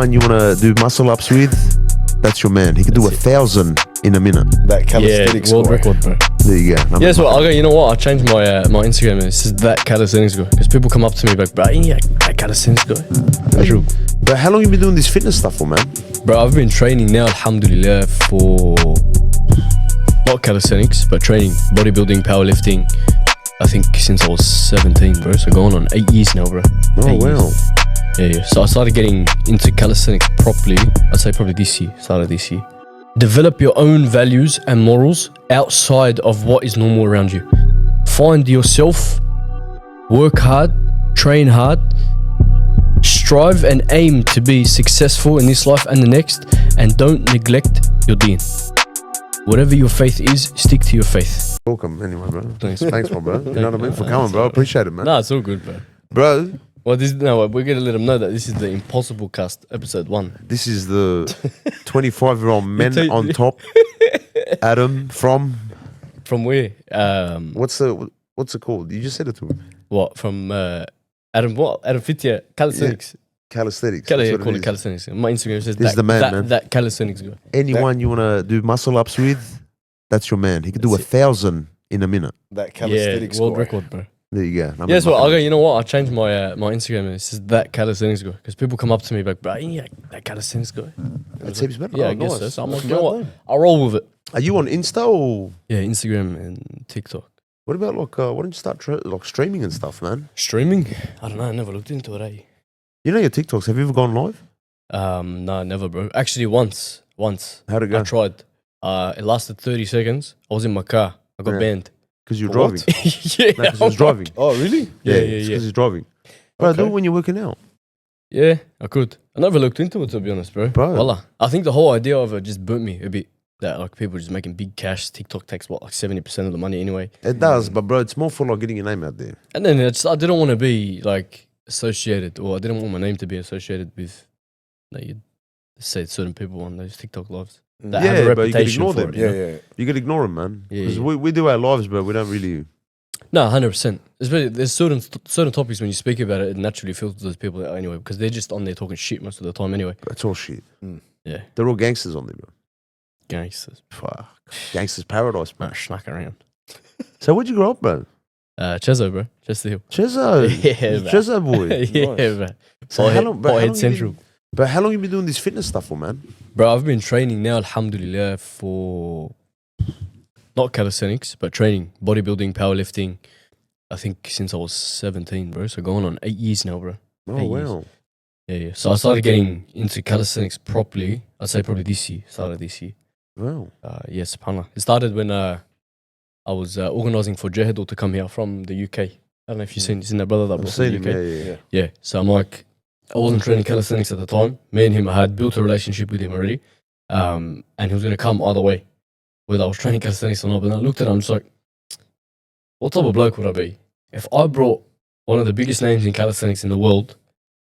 Anyone you want to do muscle ups with, that's your man. He can do 1,000 in a minute. That calisthenics world score. record, bro. There you go. Yeah, so you know what? I changed my my Instagram. And it says that calisthenics guy because people come up to me like, bro, yeah, that calisthenics guy. That's true. But how long you been doing this fitness stuff for, man? Bro, I've been training now, alhamdulillah, for not calisthenics, but training, bodybuilding, powerlifting. I think since I was 17, bro. So going on 8 years now, bro. Oh, 8 wow. years. Yeah. So I started getting into calisthenics properly. I'd say probably this year. Started this year. Develop your own values and morals outside of what is normal around you. Find yourself, work hard, train hard, strive and aim to be successful in this life and the next, and don't neglect your deen. Whatever your faith is, stick to your faith. Welcome anyway, bro. Thanks. Thanks, my bro. You know what I mean? For coming, bro. Appreciate it, man. Nah, it's all good, bro. Bro, Well, we're gonna let them know that this is the Impossible Cast, episode 1. this is the 25-year-old men on top. Adam from From where? what's it called? You just said it to him. What? From Adam? What? Adam Fitia Calisthenics. Calisthenics. Call That's it what it is. calisthenics. My Instagram says This is the man, man. that calisthenics guy. Anyone you want to do muscle ups with, that's your man. He can do That's it. 1,000 in a minute. That calisthenics world score. record, bro. There you go. Yeah, so you know what? I changed my my Instagram and it says that calisthenics guy because people come up to me like, bro, yeah, that calisthenics guy. That seems better. Yeah, Oh, I guess so. nice. So I'm like, That's you know mad, what? I'll roll with it. Are you on Insta or Yeah, Instagram and TikTok. what about like? Why don't you start streaming and stuff, man? Streaming? I don't know. I never looked into it. You know your TikToks. Have you ever gone live? No, never, bro. Actually, once. How'd it go? I tried. It lasted 30 seconds. I was in my car. I got Yeah. banned. Because you're For what? driving. Yeah, Because he was driving. Oh, really? Yeah. Because he's driving. Bro, do Okay. it when you're working out. Yeah, I could. I never looked into it, to be honest, bro. Bro. Wallah. I think the whole idea of it just burnt me a bit. That like people just making big cash. TikTok takes what, like 70% of the money anyway. It does, but bro, it's more for like getting your name out there. And then I didn't want to be like associated, or I didn't want my name to be associated with, like, you say certain people on those TikTok lives that have a Yeah, but you can reputation ignore for them. it. Yeah, You know? yeah. You can ignore them, man. Yeah, Because yeah. we do our lives, bro. We don't really. No, 100%. Especially there's certain topics when you speak about it, it naturally filters those people out anyway because they're just on there talking shit most of the time anyway. That's all shit. Yeah, They're all gangsters on there, bro. gangsters, Fuck. Gangsters paradise, bro. schmack around. So where'd you grow up, bro? Chezo, bro, Chester Hill. Chezo. Yeah, man. Chezo boy. Yeah, Nice. bro. So how long, bro, how long Pothead you Central. been- But how long you been doing this fitness stuff for, man? Bro, I've been training now, alhamdulillah, for not calisthenics, but training, bodybuilding, powerlifting. I think since I was 17, bro. So going on 8 years now, bro. Oh, 8 years. wow. Yeah. So I started getting into calisthenics properly. I'd say probably this year. Started this year. Wow. Yeah, subhanAllah. It started when I was organising for Jahidul to come here from the UK. I don't know if you've seen that brother that I've brought from seen the him, UK. yeah, yeah. Yeah, so I'm like, I wasn't training calisthenics at the time. Me and him, I had built a relationship with him already. And he was going to come either way, whether I was training calisthenics or not. But then I looked at him, I'm just like, what type of bloke would I be if I brought one of the biggest names in calisthenics in the world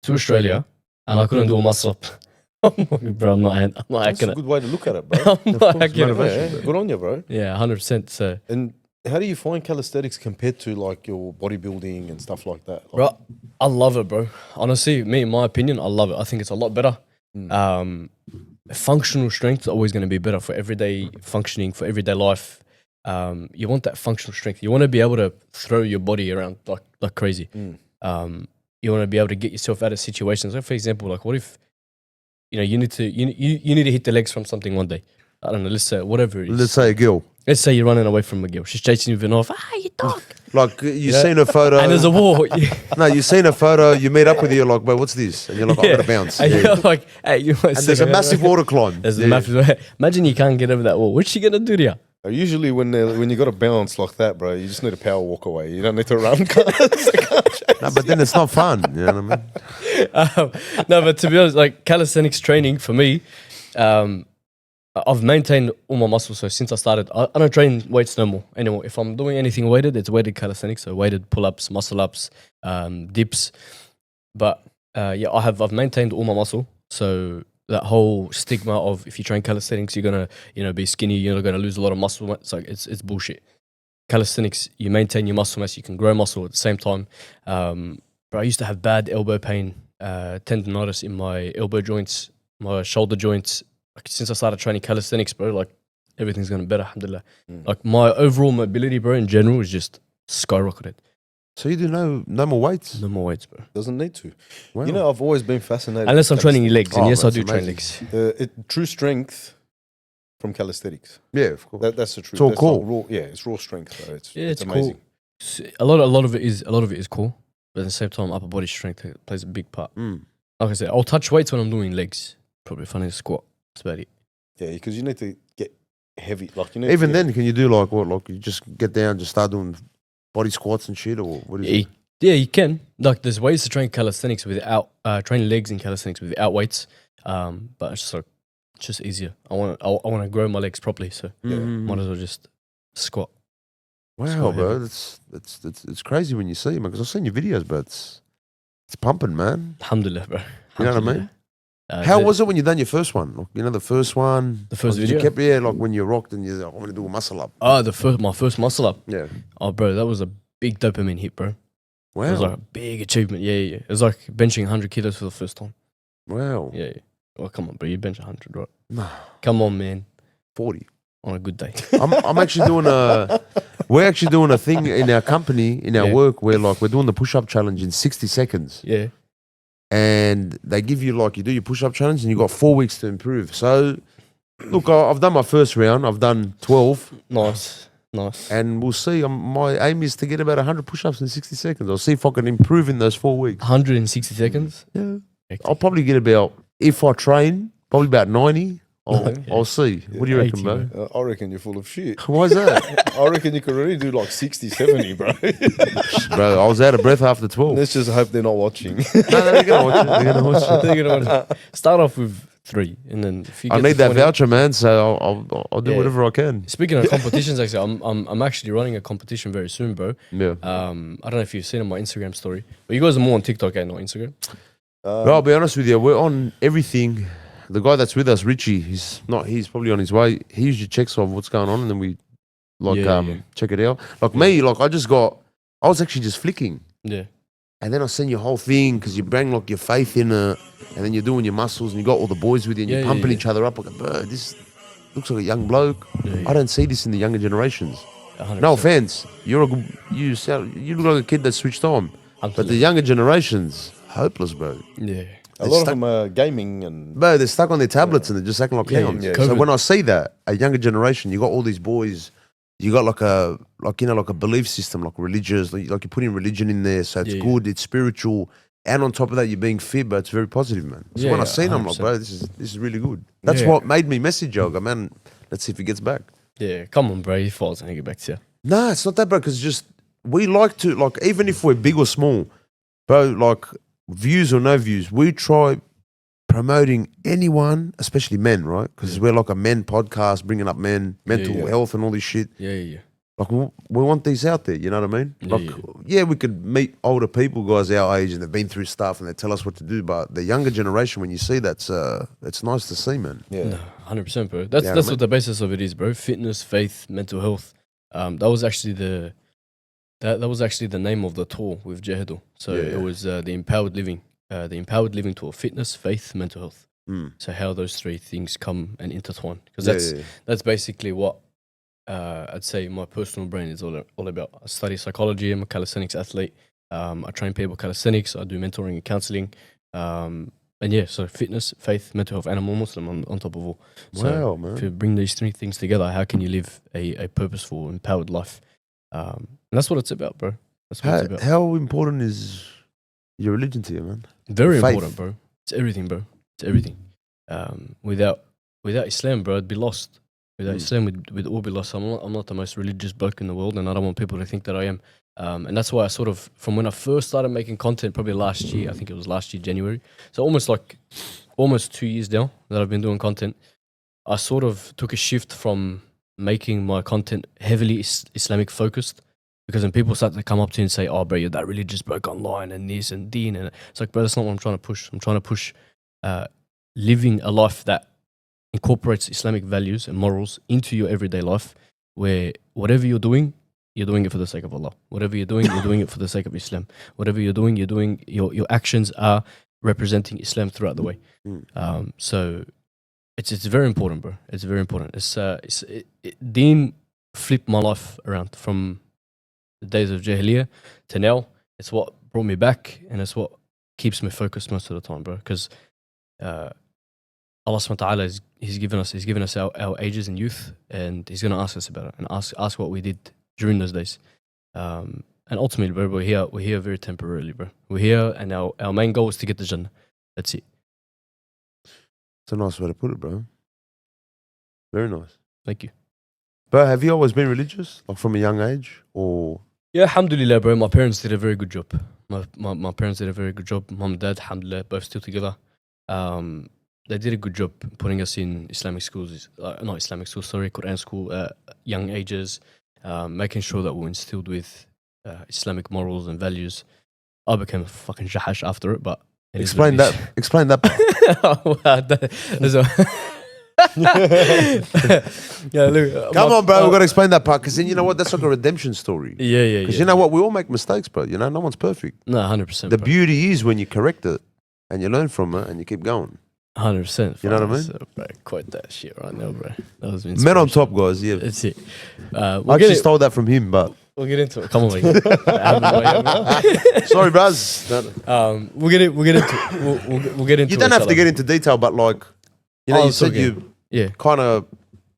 to Australia and I couldn't do a muscle up? I'm like, bro, I'm not That's hacking a it. good way to look at it, bro. I'm Of not course, hacking it. motivation. Yeah, good on you, bro. Yeah, 100%. So, And how do you find calisthenics compared to like your bodybuilding and stuff like that? Like, bro, I love it, bro. Honestly, in my opinion, I love it. I think it's a lot better. Functional strength is always going to be better for everyday functioning, for everyday life. You want that functional strength. You want to be able to throw your body around like crazy. You want to be able to get yourself out of situations. Like for example, like what if you need to hit the legs from something one day. I don't know. Let's say whatever it is. Let's say a girl. Let's say you're running away from a girl. She's chasing you with a knife. You dog. Like, you've seen a photo. And there's a war. No, you've seen a photo, you meet up with you, you're like, bro, what's this? And you're like, I'm going to bounce. And Yeah. you're like, hey, you And there's a massive water climb. There's Yeah. a massive. Imagine you can't get over that wall. What's she gonna do to you? usually when you got to bounce like that, bro, you just need a power walk away. You don't need to run. No, but then it's not fun. You know what I mean? No, but to be honest, like calisthenics training for me, I've maintained all my muscles. So since I started, I don't train weights no more anymore. If I'm doing anything weighted, it's weighted calisthenics. So weighted pull-ups, muscle ups, dips. But yeah, I've maintained all my muscle. So that whole stigma of if you train calisthenics, you're gonna be skinny, you're not gonna lose a lot of muscle. It's like it's bullshit. Calisthenics, you maintain your muscle mass, you can grow muscle at the same time. But I used to have bad elbow pain tendonitis in my elbow joints, my shoulder joints. Like since I started training calisthenics, bro, like everything's gonna better, alhamdulillah. Like my overall mobility, bro, in general is just skyrocketed. So you do no more weights? No more weights, bro. Doesn't need to. Wow. You know, I've always been fascinated. Unless I'm with training your legs, and Oh, yes, I that's do train amazing. legs. true strength from calisthenics. Yeah, of course. That's the truth. It's all That's cool. like raw, yeah, it's raw strength. Though. It's Yeah, it's amazing. cool. A lot of it is cool, but at the same time, upper body strength plays a big part. Mm. Like I said, I'll touch weights when I'm doing legs. Probably if I need to squat. That's about it. Yeah, because you need to get heavy. Like you need Even to then, can you do like what? Like you just get down, just start doing body squats and shit, or what is it? Yeah, you can. Like, there's ways to train calisthenics without train legs in calisthenics without weights. But it's just like it's just easier. I want to grow my legs properly, so Mhm. might as well just squat. Wow, quite bro, it's crazy when you see it, man. Because I've seen your videos, but it's pumping, man. Alhamdulillah, bro. You know what I mean? Alhamdulillah. How was it when you done your first one? Like, you know, the first one, The first like, did you video? like when you rocked and you're like, I'm gonna do a muscle up. My first muscle up. Yeah. Oh, bro, that was a big dopamine hit, bro. It was like Wow. a big achievement. Yeah. It was like benching 100 kilos for the first time. Wow. Yeah. Well, come on, bro. You bench 100, right? Nah, Come on, man. 40. On a good day. I'm actually doing we're actually doing a thing in our company, in our Yeah. work, where like we're doing the push-up challenge in 60 seconds. Yeah. And they give you like, you do your push-up challenge and you got 4 weeks to improve. So look, I've done my first round, I've done 12, Nice. and we'll see. My aim is to get about 100 push-ups in 60 seconds. I'll see if I can improve in those 4 weeks. 160 seconds. Yeah. Hectic. I'll probably get about, if I train, probably about 90. Okay. I'll see. What do you reckon, 80, bro? man. I reckon you're full of shit. Why is that? I reckon you could already do like 60, 70, bro. Bro, I was out of breath after 12. Let's just hope they're not watching. No, they're going to watch it. They're going to watch it. They're gonna start off with 3, and then if you I get need to that 20 voucher, man. So I'll do Yeah. whatever I can. Speaking of competitions, actually, I'm actually running a competition very soon, bro. Yeah. I don't know if you've seen on my Instagram story, but you guys are more on TikTok and not Instagram. Bro, I'll be honest with you. We're on everything. The guy that's with us, Richie, he's probably on his way. He usually checks off what's going on, and then we Yeah. check it out. Like me, like I was actually just flicking. Yeah, And then I send your whole thing because you bring like your faith in it, and then you're doing your muscles, and you got all the boys with you, and you're Yeah, pumping yeah. each other up. Like, bro, this looks like a young bloke. Yeah. I don't see this in the younger generations. 100%. No offense, you look like a kid that's switched on, but the younger generations, hopeless, bro. Yeah, A lot of them are gaming and Bro, they're stuck on their tablets and they're just acting like Yeah, clowns. yeah. So COVID. when I see that, a younger generation, you got all these boys, you got like a belief system, like religious, like you're putting religion in there, so it's Yeah, yeah. good, it's spiritual, and on top of that, you're being fit, but it's very positive, man. So Yeah, when I yeah, seen, I'm like, 100%. bro, this is really good. That's Yeah. what made me message you. I go, man, let's see if he gets back. yeah. Come on, bro. He falls and he get back to you. Nah, it's not that, bro, because just we like to, like, even if we're big or small, bro, like views or no views, we try promoting anyone, especially men, right? Because we're like a men podcast, bringing up men, mental yeah. health and all this shit. Yeah. Like, we want these out there, you know what I mean? Yeah, Like, yeah, we could meet older people, guys our age, and they've been through stuff and they tell us what to do, but the younger generation, when you see that, it's nice to see, man. yeah. No, 100%, bro. That's Yeah, that's man. what the basis of it is, bro. Fitness, faith, mental health. That was actually the name of the tour with Jehedal. So Yeah, it yeah. was the Empowered Living tour: fitness, faith, mental health. Mm. So how those 3 things come and intertwine, because Yeah. that's basically what I'd say my personal brain is all about. I study psychology. I'm a calisthenics athlete. I train people calisthenics. I do mentoring and counseling. And yeah, so fitness, faith, mental health, and I'm a Muslim on top of all. So Wow, if you man. bring these 3 things together, how can you live a purposeful, empowered life? And that's what it's about, bro. That's what it's about. How important is your religion to you, man? Very faith. important, bro. It's everything, bro. It's everything. Without Islam, bro, I'd be lost. Without Islam, we'd all be lost. I'm not the most religious bloke in the world, and I don't want people to think that I am. And that's why I sort of, from when I first started making content, probably last year, I think it was last year, January. So almost 2 years now that I've been doing content, I sort of took a shift from making my content heavily Islamic focused. Because when people start to come up to you and say, oh, bro, you're that religious bloke online and this and deen, and it's like, bro, that's not what I'm trying to push. I'm trying to push living a life that incorporates Islamic values and morals into your everyday life, where whatever you're doing it for the sake of Allah. Whatever you're doing it for the sake of Islam. Whatever you're doing your actions are representing Islam throughout the way. So it's very important, bro. It's very important. Deen flipped my life around from the days of Jahiliyyah to now. It's what brought me back, and it's what keeps me focused most of the time, bro. Because Allah subhanahu wa ta'ala he's given us our ages and youth, and he's gonna ask us about it and ask what we did during those days. And ultimately, bro, we're here very temporarily, bro. We're here, and our main goal is to get the Jannah. That's it. It's a nice way to put it, bro. Very nice. Thank you. But have you always been religious, like from a young age, or? Yeah, alhamdulillah, bro. My parents did a very good job. My parents did a very good job. Mom and dad, alhamdulillah, both still together. They did a good job putting us in Islamic schools, not Islamic schools, sorry, Quran school at young ages, making sure that we're instilled with Islamic morals and values. I became a fucking jahash after it, but... Explain that. Explain that. Yeah, look, Come on, bro. We've got to explain that part, because then you know what? That's like a redemption story. Yeah. Because you know what? We all make mistakes, bro. You know, no one's perfect. No, 100%. The beauty is when you correct it and you learn from it and you keep going. 100%. You know what I mean? So, bro, quote that shit right now, bro. That was Men on top, guys. Yeah. That's it. I actually stole that from him, but We'll get into it. Come on, mate. sorry, bros. We'll get into. You don't have to get into detail, but like, you know, you said yeah, kind of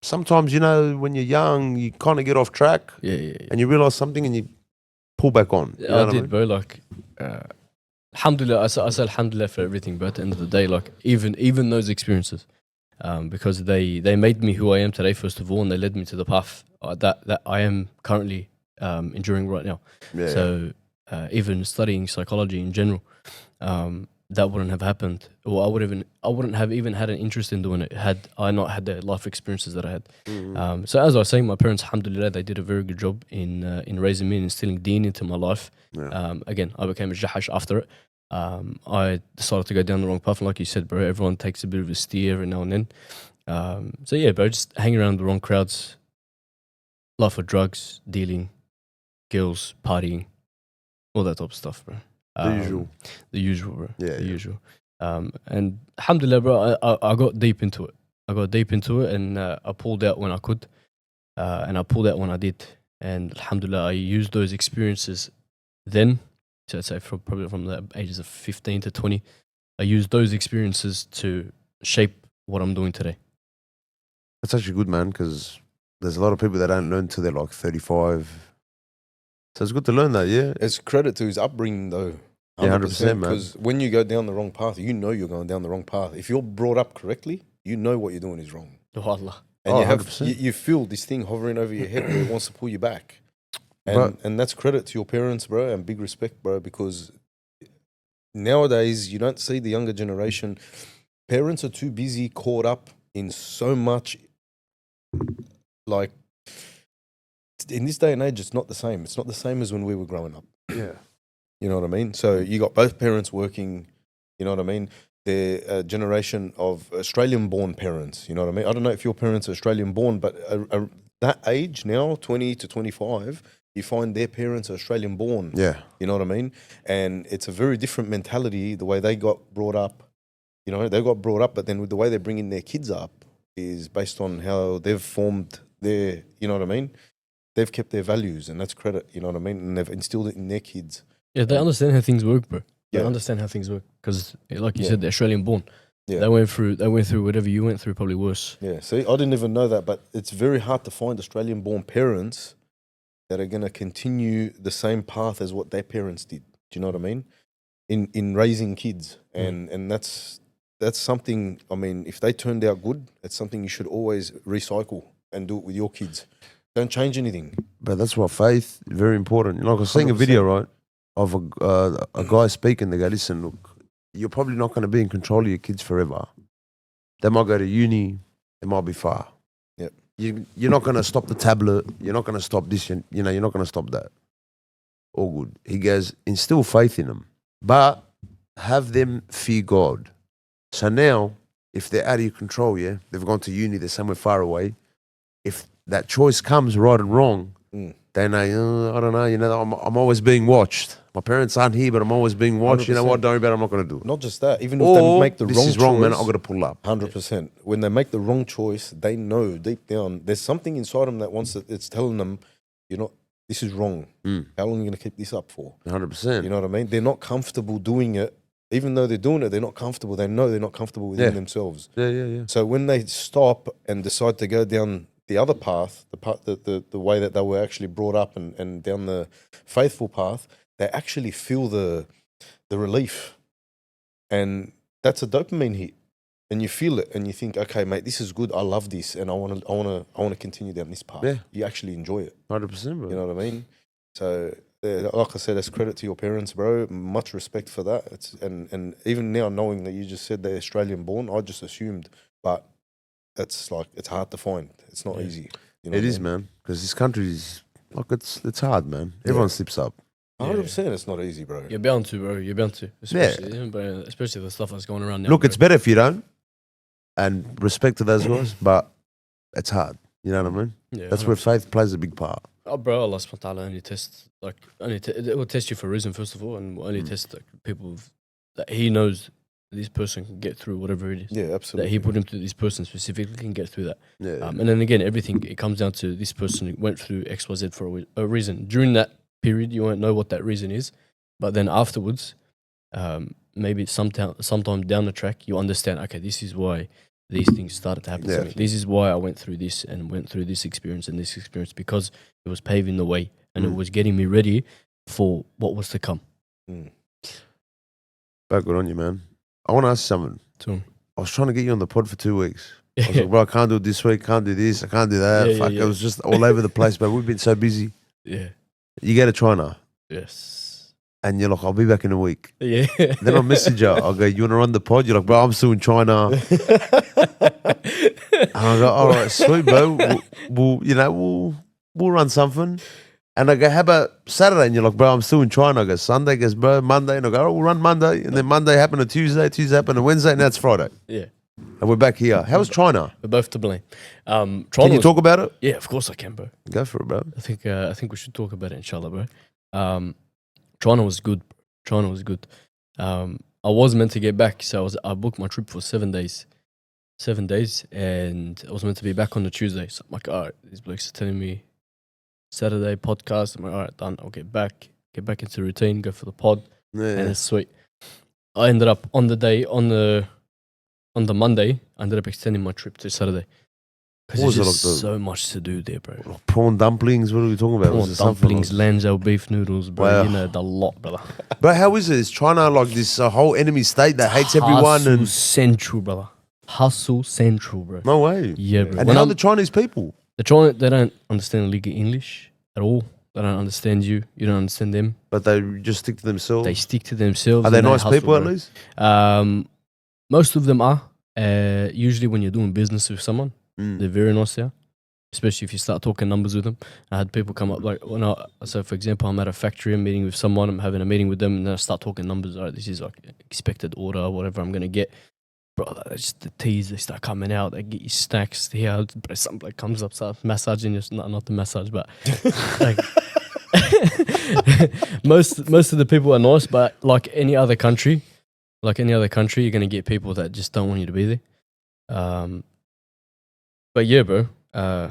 sometimes, you know, when you're young, you kind of get off track, yeah. and you realize something and you pull back on. You know I what did, mean? bro. Like, alhamdulillah, I say alhamdulillah for everything, but at the end of the day, like, even those experiences, because they made me who I am today, first of all, and they led me to the path that I am currently enduring right now. Yeah. So even studying psychology in general, that wouldn't have happened, or I wouldn't have even had an interest in doing it had I not had the life experiences that I had. So as I was saying, my parents, alhamdulillah, they did a very good job in raising me and instilling deen into my life. Yeah. Again, I became a jahash after it. I decided to go down the wrong path, and like you said, bro, everyone takes a bit of a steer every now and then. So yeah, bro, just hanging around the wrong crowds, life of drugs, dealing, girls, partying, all that type of stuff, bro. The usual, bro. Yeah, the usual. And alhamdulillah, bro, I got deep into it. And I pulled out when I could, and I pulled out when I did. And alhamdulillah, I used those experiences then, so I'd say probably from the ages of 15 to 20, I used those experiences to shape what I'm doing today. That's actually good, man, because there's a lot of people that don't learn till they're like 35. So it's good to learn that, yeah. It's credit to his upbringing, though. 100%, man. Because when you go down the wrong path, you know you're going down the wrong path. If you're brought up correctly, you know what you're doing is wrong. Oh, Allah. And you have 100%. you feel this thing hovering over your head where it wants to pull you back. And that's credit to your parents, bro, and big respect, bro, because nowadays you don't see the younger generation. Parents are too busy, caught up in so much. Like, in this day and age, it's not the same. It's not the same as when we were growing up. Yeah. You know what I mean? So you got both parents working, you know what I mean? They're a generation of Australian-born parents, you know what I mean? I don't know if your parents are Australian-born, but that age now, 20 to 25, you find their parents are Australian-born. Yeah. You know what I mean? And it's a very different mentality, the way they got brought up. You know, they got brought up, but then with the way they're bringing their kids up is based on how they've formed their, you know what I mean? They've kept their values, and that's credit, you know what I mean? And they've instilled it in their kids. Yeah, they understand how things work, bro. They Yeah. understand how things work because, like you said, they're Australian born. Yeah. They went through whatever you went through, probably worse. Yeah, see, I didn't even know that, but it's very hard to find Australian-born parents that are going to continue the same path as what their parents did. Do you know what I mean? In raising kids, and that's something. I mean, if they turned out good, it's something you should always recycle and do it with your kids. Don't change anything. But that's what faith is very important. Like I was seeing a 100%. video, right, of a guy speaking. They go, listen, look, you're probably not going to be in control of your kids forever. They might go to uni. They might be far. Yep. You're not going to stop the tablet. You're not going to stop this. You know, you're not going to stop that. All good. He goes, instill faith in them, but have them fear God. So now, if they're out of your control, they've gone to uni, they're somewhere far away. If that choice comes, right and wrong, they They know, I don't know, I'm always being watched. My parents aren't here, but I'm always being watched. You know what? 100%. Don't worry about it. I'm not going to do it. Not just that, even if they Or make the this wrong is wrong, man. choice, I've got to pull up. 100%. When they make the wrong choice, they know deep down there's something inside them that wants it. It's telling them, this is wrong. How long are you going to keep this up for? 100%. You know what I mean? They're not comfortable doing it. Even though they're doing it, they're not comfortable. They know they're not comfortable within Yeah. themselves. Yeah. So when they stop and decide to go down the other path, the way that they were actually brought up and down the faithful path, they actually feel the relief. And that's a dopamine hit. And you feel it and you think, okay, mate, this is good. I love this and I want to continue down this path. Yeah. You actually enjoy it. 100%, bro. You know what I mean? So, like I said, that's credit to your parents, bro. Much respect for that. And even now, knowing that you just said they're Australian born, I just assumed, but it's hard to find. It's not easy. You know It what I is, mean? man. Because this country is, it's hard, man. Everyone slips up. 100%. It's not easy, bro. You're bound to, bro. You're bound to. Especially the stuff that's going around now. Look, bro. it's better if you don't. And respect to those guys, but it's hard. You know what I mean? Yeah, That's where faith plays a big part. Oh, bro, Allah subhanahu wa ta'ala only tests, it will test you for a reason, first of all, and will only test people that He knows this person can get through whatever it is. Yeah, That absolutely. He put him through, this person specifically can get through that. Yeah. And then again, everything, it comes down to this person went through X, Y, Z for a reason. During that period, you won't know what that reason is. But then afterwards, maybe sometime down the track, you understand, okay, this is why these things started to happen to me. This is why I went through this and went through this experience and this experience, because it was paving the way and it was getting me ready for what was to come. But good on you, man. I want to ask you something. So, I was trying to get you on the pod for 2 weeks. I was like, bro, I can't do it this week, can't do this, I can't do that. Yeah, Fuck, yeah. it was just all over the place, but we've been so busy. yeah. You go to China, Yes. and you're like, I'll be back in a week. Yeah. Then I message you, I'll go, you want to run the pod? You're like, bro, I'm still in China. And I go, all right, sweet, bro. We'll run something. And I go, how about Saturday? And you're like, bro, I'm still in China. I go, Sunday. Goes, bro, Monday. And I go, all right, we'll run Monday. And then Monday happened to Tuesday. Tuesday happened to Wednesday. And now it's Friday. Yeah. And we're back here. How's China? We're both to blame. Can China you was- talk about it? Yeah, of course I can, bro. Go for it, bro. I think we should talk about it, inshallah, bro. China was good. China was good. I was meant to get back, so I booked my trip for 7 days. 7 days, and I was meant to be back on the Tuesday. So I'm like, all right, these blokes are telling me Saturday podcast. I'm like, all right, done. I'll get back into routine, go for the pod, and Yeah. it's sweet. I ended up on the Monday, I ended up extending my trip to Saturday. Because What there's was it just like so much to do there, bro. Like prawn dumplings. What are we talking about? Prawn Was it something dumplings, like- Lanzhou beef noodles, bro. Wow. You know, the lot, brother. Bro, how is it? Is China like this whole enemy state that hates everyone? Hustle And central, brother. Hustle central, bro. no way. Yeah, bro. And When how I'm- the Chinese people? They're trying. They don't understand legal English at all. They don't understand you. You don't understand them. But they just stick to themselves. They stick to themselves. Are they and nice hustle, people at bro. least? Most of them are. Usually, when you're doing business with someone, they're very nice there. Especially if you start talking numbers with them. I had people come up like so for example, I'm at a factory, I'm meeting with someone, I'm having a meeting with them, and then I start talking numbers. All right, this is like expected order, whatever I'm gonna get. Bro, that's just the teas, they start coming out, they get you snacks here. Something like comes up, starts massaging you, not the massage, but like most of the people are nice, but like any other country, you're gonna get people that just don't want you to be there. But yeah, bro. There'll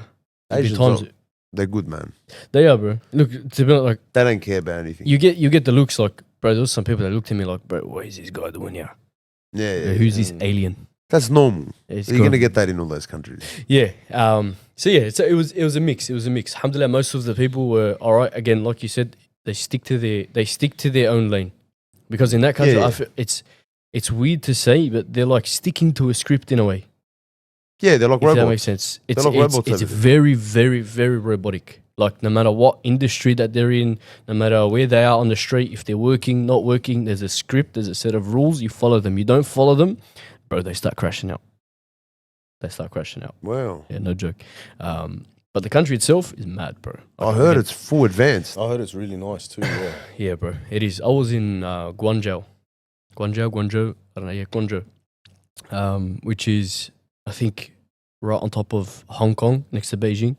be Asians times are- They're good, man. they are, bro. Look, to be honest, like They don't care about anything. you get the looks, like, bro. There was some people that looked at me like, bro, what is this guy doing here? Yeah. Who's this alien? That's normal. It's You're got- going to get that in all those countries. Yeah. So yeah, it was a mix. It was a mix. Alhamdulillah, most of the people were all right. Again, like you said, they stick to their own lane, because in that country, Yeah, yeah. I feel it's weird to say, but they're like sticking to a script in a way. Yeah, they're like If that robots. makes sense. It's like robots it's over there. very, very, very robotic. Like no matter what industry that they're in, no matter where they are on the street, if they're working, not working, there's a script, there's a set of rules. You follow them. You don't follow them, bro. They start crashing out. Wow. Yeah, no joke. But the country itself is mad, bro. I heard it's full advanced. I heard it's really nice too. Yeah. Yeah, bro. It is. I was in Guangzhou. I don't know. Yeah, Guangzhou. Which is, I think, right on top of Hong Kong, next to Beijing.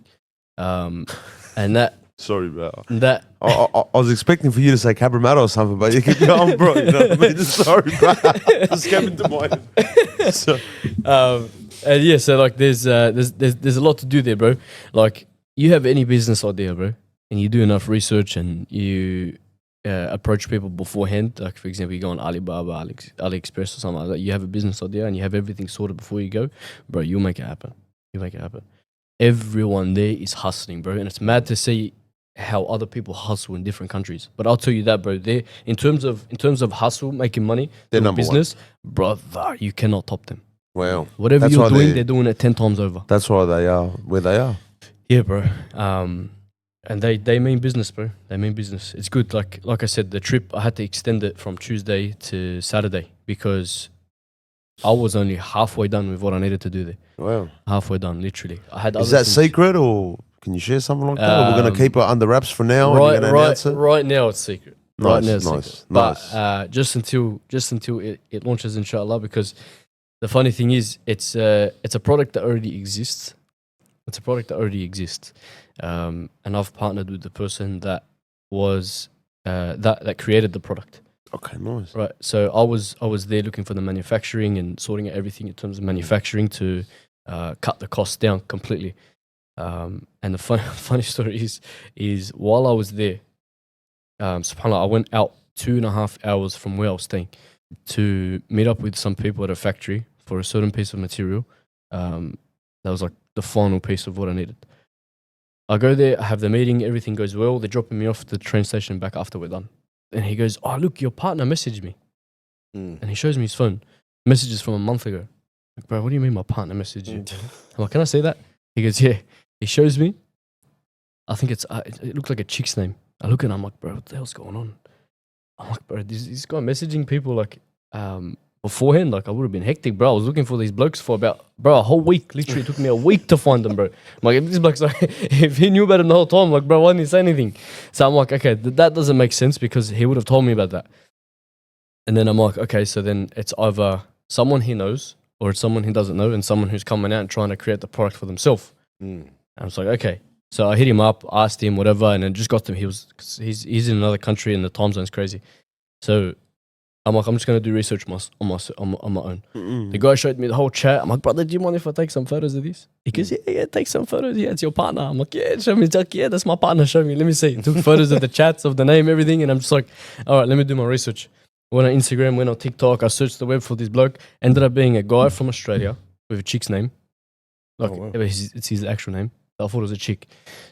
And that Sorry, bro. That I was expecting for you to say Cabramatta or something, but you keep going, bro. You know what I mean? Sorry, bro. Just came into my head. So, and yeah, so like there's a lot to do there, bro. Like you have any business idea, bro, and you do enough research and you approach people beforehand. Like for example, you go on Alibaba, AliExpress or something like that. You have a business idea and you have everything sorted before you go, bro. You'll make it happen. You make it happen. Everyone there is hustling, bro, and it's mad to see how other people hustle in different countries. But I'll tell you that, bro. They in terms of hustle, making money, They're doing number business, brother, you cannot top them. well, Whatever That's you're why doing, they're doing it 10 times over. that's why they are where they are. Yeah, bro. And they mean business, bro. They mean business. It's good. Like I said, the trip I had to extend it from Tuesday to Saturday because I was only halfway done with what I needed to do there. Well, Halfway done, literally. I had. is other that things- secret or can you share something like that? Or we're going to keep it under wraps for now. and Right, you're gonna announce it? right now it's secret. Nice, Right now it's nice, secret. nice. But just until it launches, inshallah, because the funny thing is, it's a product that already exists. It's a product that already exists, and I've partnered with the person that was that created the product. Okay, nice. Right. So I was there looking for the manufacturing and sorting out everything in terms of manufacturing to cut the costs down completely. And the funny story is while I was there, subhanAllah, I went out 2.5 hours from where I was staying to meet up with some people at a factory for a certain piece of material. That was like the final piece of what I needed. I go there, I have the meeting, everything goes well. They're dropping me off at the train station back after we're done. And he goes, "Oh, look, your partner messaged me." And he shows me his phone. Messages from a month ago. Like, bro, what do you mean my partner messaged you? I'm like, can I say that? He goes, yeah. He shows me. I think it looks like a chick's name. I look at it, I'm like, bro, what the hell's going on? I'm like, bro, this guy messaging people like beforehand, like I would have been hectic, bro. I was looking for these blokes for about, bro, a whole week. Literally took me a week to find them, bro. I'm like, if this bloke's like, if he knew about him the whole time, like, bro, why didn't he say anything? So I'm like, okay, that doesn't make sense because he would have told me about that. And then I'm like, okay, so then it's either someone he knows or it's someone he doesn't know and someone who's coming out and trying to create the product for themselves. And I was like, okay. So I hit him up, asked him, whatever, and it just got to him. He's in another country and the time zone's crazy. So I'm like, I'm just gonna do research on my own. The guy showed me the whole chat. I'm like, brother, do you mind if I take some photos of this? He goes, yeah, take some photos. Yeah, it's your partner. I'm like, yeah, show me. He's like, yeah, that's my partner. Show me. Let me see. Took photos of the chats, of the name, everything, and I'm just like, all right, let me do my research. Went on Instagram, went on TikTok. I searched the web for this bloke. Ended up being a guy from Australia with a chick's name. Like, it's his actual name. I thought it was a chick.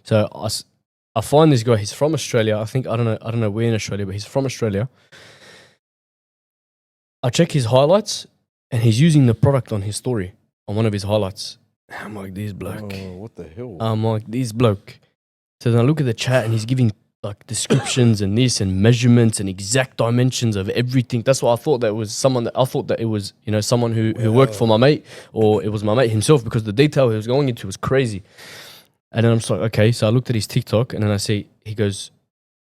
So I find this guy. He's from Australia. I think I don't know where in Australia, but he's from Australia. I check his highlights, and he's using the product on his story on one of his highlights. I'm like, this bloke. Oh, what the hell? I'm like, this bloke. So then I look at the chat, and he's giving like descriptions and this and measurements and exact dimensions of everything. That's why I thought that was someone that I thought that it was, you know, someone who worked for my mate, or it was my mate himself, because the detail he was going into was crazy. And then I'm just like, okay. So I looked at his TikTok, and then I see he goes,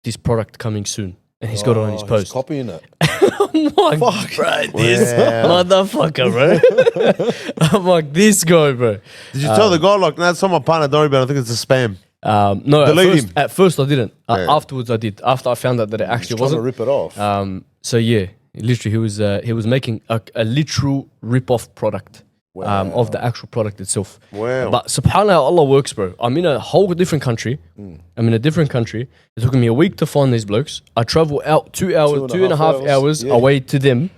"This product coming soon," and he's got it on his post. He's copying it. I'm like, Fuck. bro, this Wow. motherfucker, bro. I'm like, this guy, bro. Did you tell the guy, like, no, it's not my partner, don't worry about it, I think it's a spam? No, Delete him. at first I didn't. Yeah. Afterwards I did. After I found out that it He's actually trying to wasn't. rip it off. So yeah, literally he was making a literal rip-off product of the actual product itself. Wow. But subhanAllah, how Allah works, bro. I'm in a whole different country. It took me a week to find these blokes. I travel out 2 hours, 2.5 hours yeah. away to them.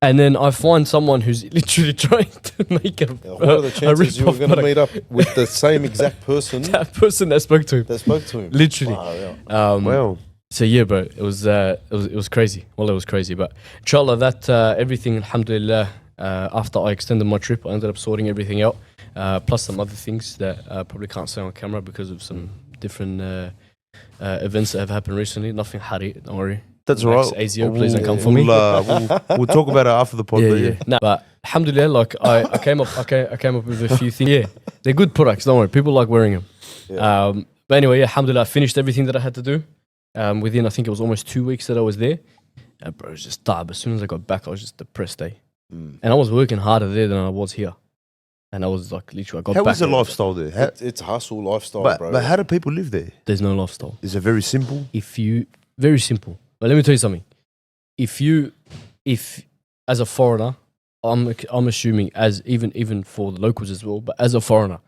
And then I find someone who's literally trying to make a What are the chances you were rip-off going to product. meet up with the same exact person That person that spoke to him. that spoke to him? Literally. Wow, yeah. Well, So yeah, bro, it was crazy. Well, it was crazy, but inshallah, that everything, alhamdulillah, after I extended my trip, I ended up sorting everything out, plus some other things that I probably can't say on camera because of some different events that have happened recently. Nothing hari, don't worry. that's all right. ASIO, please don't come for me. We'll talk about it after the pod. but yeah. Nah, but alhamdulillah, like I came up with a few things. Yeah, they're good products. Don't worry, people like wearing them. Yeah. But anyway, yeah, alhamdulillah, I finished everything that I had to do. Within, I think it was almost 2 weeks that I was there. Bro, it was just tired. As soon as I got back, I was just depressed, And I was working harder there than I was here. And I was like, literally, I got How back. is the lifestyle there? How, It's hustle lifestyle, bro. but how do people live there? There's no lifestyle. Is it very simple? Very simple. But let me tell you something. If as a foreigner, I'm assuming as even for the locals as well, but as a foreigner,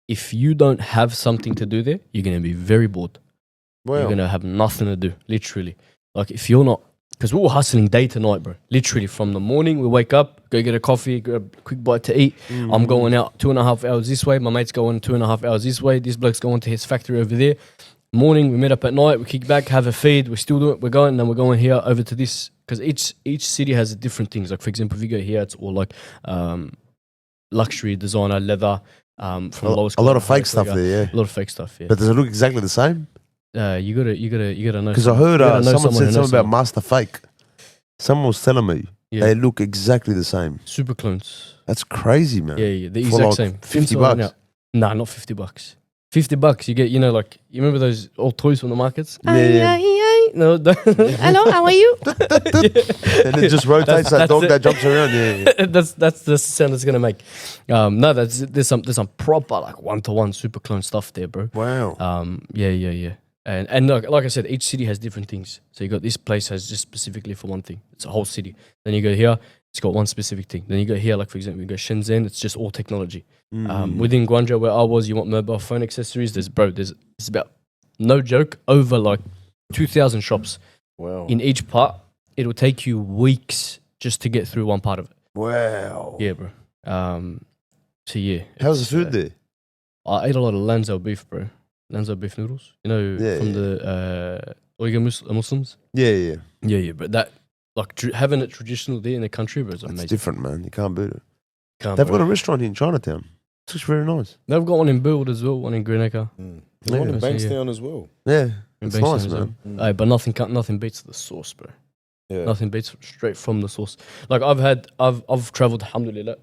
if you don't have something to do there, you're gonna be very bored. You're Wow. gonna have nothing to do, literally. Like if you're not, because we were hustling day to night, bro. Literally from the morning, we wake up, go get a coffee, grab a quick bite to eat. I'm going out 2.5 hours this way. My mate's going 2.5 hours this way. This bloke's going to his factory over there. Morning, we met up at night. We kick back, have a feed. We still do it. We're going, and then we're going here over to this because each city has different things. Like for example, if you go here, it's all like luxury, designer, leather. From the lowest A lot of quality, fake stuff there, yeah. A lot of fake stuff. Yeah. But does it look exactly the same? You gotta know. Because I heard you gotta know someone said who knows something about someone. Master Fake. Someone was telling me Yeah. they look exactly the same. Super clones. That's crazy, man. Yeah, the For exact like same. 50 Inside and bucks. out. Nah, not $50. $50, you get, like, you remember those old toys from the markets? Yeah. No, Hello, how are you? And it just rotates that That's dog it. that jumps around. Yeah. that's the sound it's gonna make. No, there's some proper like one-to-one super clone stuff there, bro. Wow. Yeah. And like I said, each city has different things. So you got this place has just specifically for one thing. It's a whole city. Then you go here, it's got one specific thing. Then you go here, like for example, you go Shenzhen, it's just all technology. Within Guangzhou, where I was, you want mobile phone accessories. There's about, no joke, over like 2,000 shops Wow. in each part. It'll take you weeks just to get through one part of it. Wow. Yeah, bro. So yeah. How's it's, the food there? I ate a lot of Lanzhou beef, bro. Lanzhou beef noodles. You know, Yeah, from yeah. the Uyghur Muslims. Yeah. Yeah. But that, like, having it traditional there in the country, bro, is It's amazing. different, man. You can't beat it. Can't, They've bro. got a restaurant here in Chinatown. It looks very nice. They've got one in Burwood as well, one in Greenacre. There's one in Yeah, so, yeah. Bankstown as well. Yeah. in It's Bankstown nice, as well. man. Aye, but nothing beats the sauce, bro. Yeah. Nothing beats straight from the source. Like I've traveled, alhamdulillah.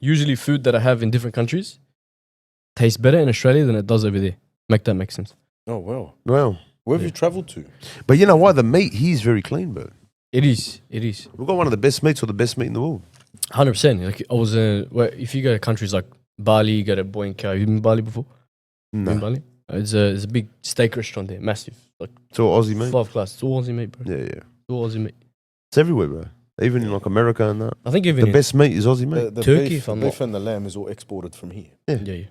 Usually food that I have in different countries tastes better in Australia than it does over there. Make that make sense. Oh, wow. Well, Where have Yeah. you traveled to? but you know why? The meat, he's very clean, bro. It is. We've got one of the best meats or the best meat in the world. 100%. Like I was if you go to countries like Bali, you go to Boinka. You've been to Bali before? Been to No. Bali? It's a big steak restaurant there, massive. Like It's all Aussie meat. 5 class. It's all Aussie meat, bro. Yeah. It's all Aussie meat. It's everywhere, bro. Even in like America and that. I think even The in, best meat is Aussie meat. The Turkey, beef, if I'm beef and the lamb is all exported from here. yeah.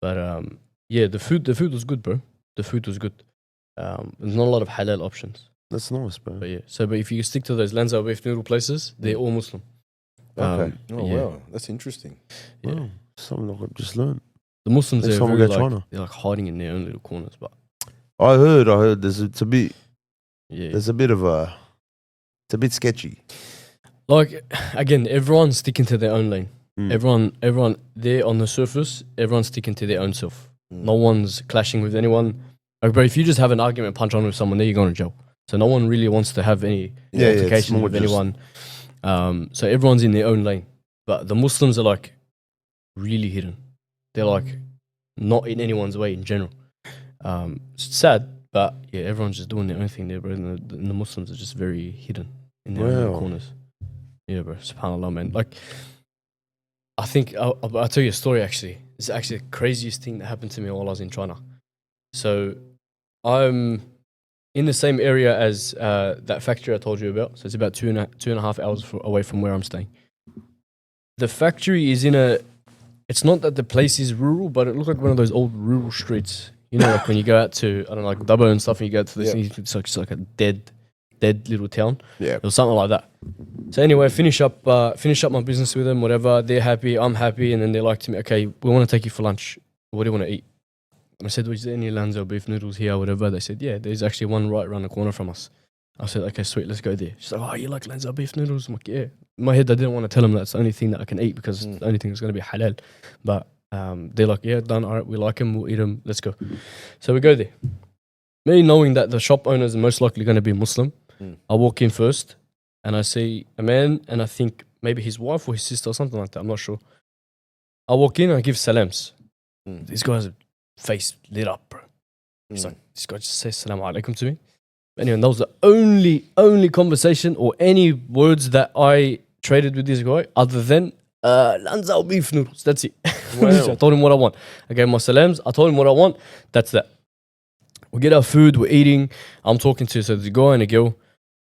But yeah, the food was good, bro. The food was good. There's not a lot of halal options. That's nice, bro. But yeah, but if you stick to those Lanzhou beef noodle places, they're all Muslim. Okay. Oh, yeah. wow. That's interesting. Yeah. Wow. Something like I've just learned. The Muslims Next are time we very go to like, China. they're like hiding in their own little corners. But I heard it's a bit yeah, there's a bit of a it's a bit sketchy. like again, everyone's sticking to their own lane. Mm. Everyone there on the surface, everyone's sticking to their own self. Mm. No one's clashing with anyone. Like, bro, if you just have an argument, punch on with someone, there you're going to jail. So no one really wants to have any Yeah, it's altercations more with just- anyone. So everyone's in their own lane. But the Muslims are like really hidden. They're like not in anyone's way in general. It's sad, but yeah, everyone's just doing their own thing there, bro. And the Muslims are just very hidden in their own little Wow. corners. Yeah, bro. SubhanAllah, man. Like, I think I'll tell you a story actually. It's actually the craziest thing that happened to me while I was in China. So I'm in the same area as that factory I told you about. So it's about two and a half hours away from where I'm staying. The factory is it's not that the place is rural, but it looked like one of those old rural streets. You know, like when you go out to, I don't know, like Dubbo and stuff, and you go to this, Yeah. it's like a dead little town. Yeah. Or something like that. So anyway, finish up my business with them, whatever. They're happy, I'm happy, and then they're like to me, okay, we want to take you for lunch. What do you want to eat? I said, is there any Lanzhou beef noodles here or whatever? They said, yeah, there's actually one right around the corner from us. I said, okay, sweet, let's go there. She's like, oh, you like Lanzhou beef noodles? I'm like, yeah. In my head, I didn't want to tell them that's the only thing that I can eat because it's the only thing that's going to be halal. But they're like, yeah, done. All right, we like them. We'll eat them. Let's go. So we go there. Me knowing that the shop owners are most likely going to be Muslim, I walk in first and I see a man and I think maybe his wife or his sister or something like that. I'm not sure. I walk in and I give salams. These guys' face lit up, bro. It's like, this guy just says salam alaikum to me. Anyway, that was the only conversation or any words that I traded with this guy other than Lanzao beef noodles. That's it. Wow. I told him what I want. I gave him my salams. I told him what I want. That's that. We get our food. We're eating. I'm talking to so the guy and a girl.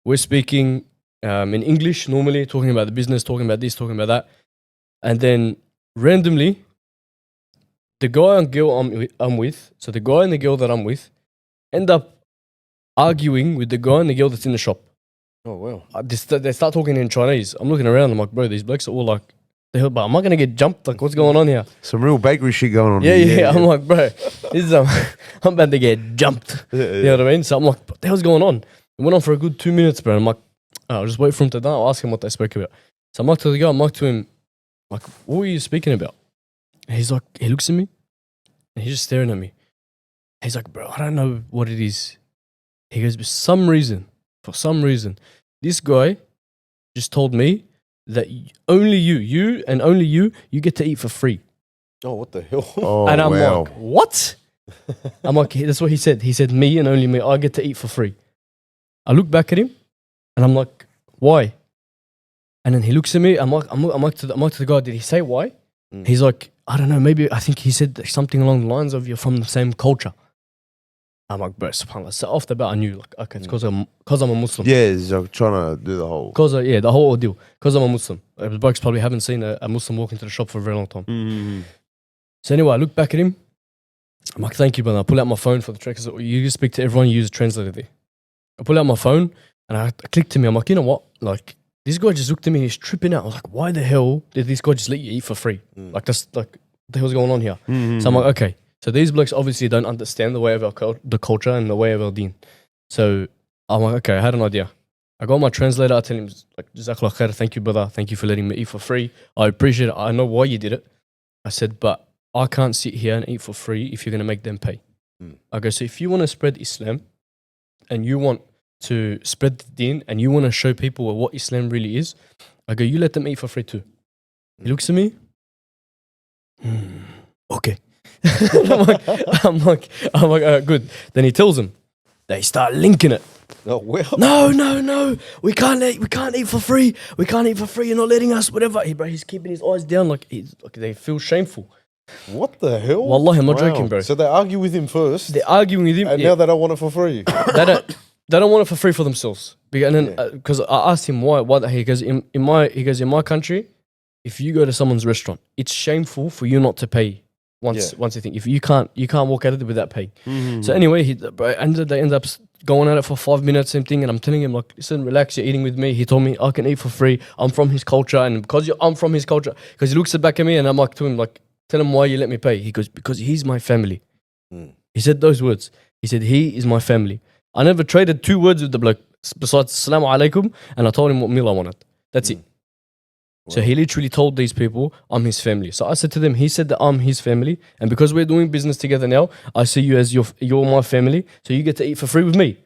We're speaking in English normally, talking about the business, talking about this, talking about that, and then randomly, the guy and girl I'm with. So the guy and the girl that I'm with end up arguing with the guy and the girl that's in the shop. Oh wow. They start talking in Chinese. I'm looking around. I'm like, bro, these blokes are all like, the hell, but am I gonna get jumped? Like, what's going on here? Some real bakery shit going on. Yeah, here. yeah. I'm like, bro, this is I'm about to get jumped. You know what I mean? So I'm like, what the hell's going on? It went on for a good 2 minutes, bro. I'm like, I'll just wait for him to done. I'll ask him what they spoke about. So I'm like to the guy. I'm like to him, like, what were you speaking about? And he's like, he looks at me, and he's just staring at me. He's like, bro, I don't know what it is. He goes, for some reason, this guy just told me that only you and only you get to eat for free. Oh, what the hell? Oh, And I'm wow. like, what? I'm like, that's what he said. He said, me and only me, I get to eat for free. I look back at him and I'm like, why? And then he looks at me. I'm like to the guy, did he say why? Mm. He's like, I don't know, maybe I think he said something along the lines of you're from the same culture. I'm like, bro, subhanAllah. So off the bat, I knew, like, okay, it's because I'm a Muslim. Yeah, he's like trying to do the whole. Yeah, the whole ordeal. Because I'm a Muslim. The blokes probably haven't seen a Muslim walk into the shop for a very long time. Mm-hmm. So anyway, I look back at him. I'm like, thank you, brother. I pull out my phone for the track. So you just speak to everyone, you use a translator there. I pull out my phone and I click to me. I'm like, you know what? Like, this guy just looked at me, he's tripping out. I was like, why the hell did this guy just let you eat for free? Mm. Like, that's like, what the hell's going on here? Mm-hmm. So I'm like, okay. So these blokes obviously don't understand the way of the culture and the way of our deen. So I'm like, okay, I had an idea. I got my translator. I tell him, like, Jazakallah khair, thank you, brother. Thank you for letting me eat for free. I appreciate it. I know why you did it. I said, but I can't sit here and eat for free if you're going to make them pay. Mm. I go, so if you want to spread Islam and you want to spread the deen and you want to show people what Islam really is, I go, you let them eat for free too. He looks at me. Okay. I'm like, good. Then he tells them. They start linking it. Oh well. No. We can't eat for free. We can't eat for free. You're not letting us. Whatever. He's keeping his eyes down. Like they feel shameful. What the hell? Wallahi, I'm not Wow. joking, bro. So they argue with him first, They're arguing with him. and Yeah. now they don't want it for free. They don't want it for free for themselves. And then because I asked him why. He goes in my country, if you go to someone's restaurant, it's shameful for you not to pay. Once you think if you can't walk out of it without paying. Mm-hmm. So anyway, they end up going at it for 5 minutes, same thing. And I'm telling him, like, listen, relax, you're eating with me. He told me I can eat for free. I'm from his culture, and because I'm from his culture, because he looks back at me, and I'm like to him, like, tell him why you let me pay. He goes, because he's my family. Mm. He said those words. He said he is my family. I never traded 2 words with the bloke besides Assalamu alaikum, and I told him what meal I wanted. That's it. So he literally told these people, I'm his family. So I said to them, he said that I'm his family. And because we're doing business together now, I see you as you're my family. So you get to eat for free with me.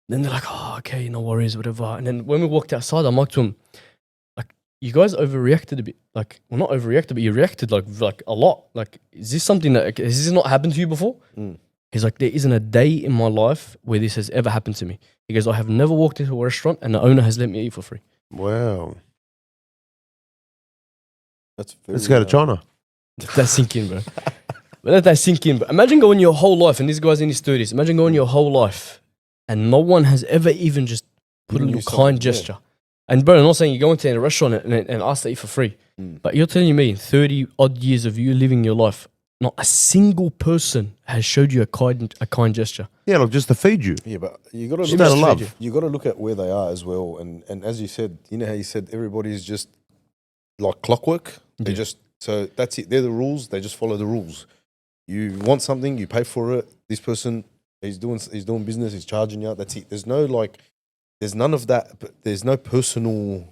Then they're like, oh, okay, no worries, whatever. And then when we walked outside, I'm like to him, like, you guys overreacted a bit. Like, well, not overreacted, but you reacted like a lot. Like, is this something that, has this not happened to you before? Mm. He's like, there isn't a day in my life where this has ever happened to me. He goes, I have never walked into a restaurant and the owner has let me eat for free. Wow. That's very, Let's go to China. That's sink in, bro. But let that sink in. But imagine going your whole life, and this guy's in his 30s. Imagine going your whole life, and no one has ever even just put a Given you little something, kind yeah. gesture. And bro, I'm not saying you go into a restaurant and ask to eat for free. Mm. But you're telling me in 30 odd years of you living your life, not a single person has showed you a kind gesture. Yeah, like just to feed you. Yeah, but you got to Just look out at of love. You got to look at where they are as well, and as you said, you know how you said everybody's just like clockwork. They Yeah. just so that's it. They're the rules. They just follow the rules. You want something, you pay for it. This person he's doing business. He's charging you out. That's it. There's none of that. There's no personal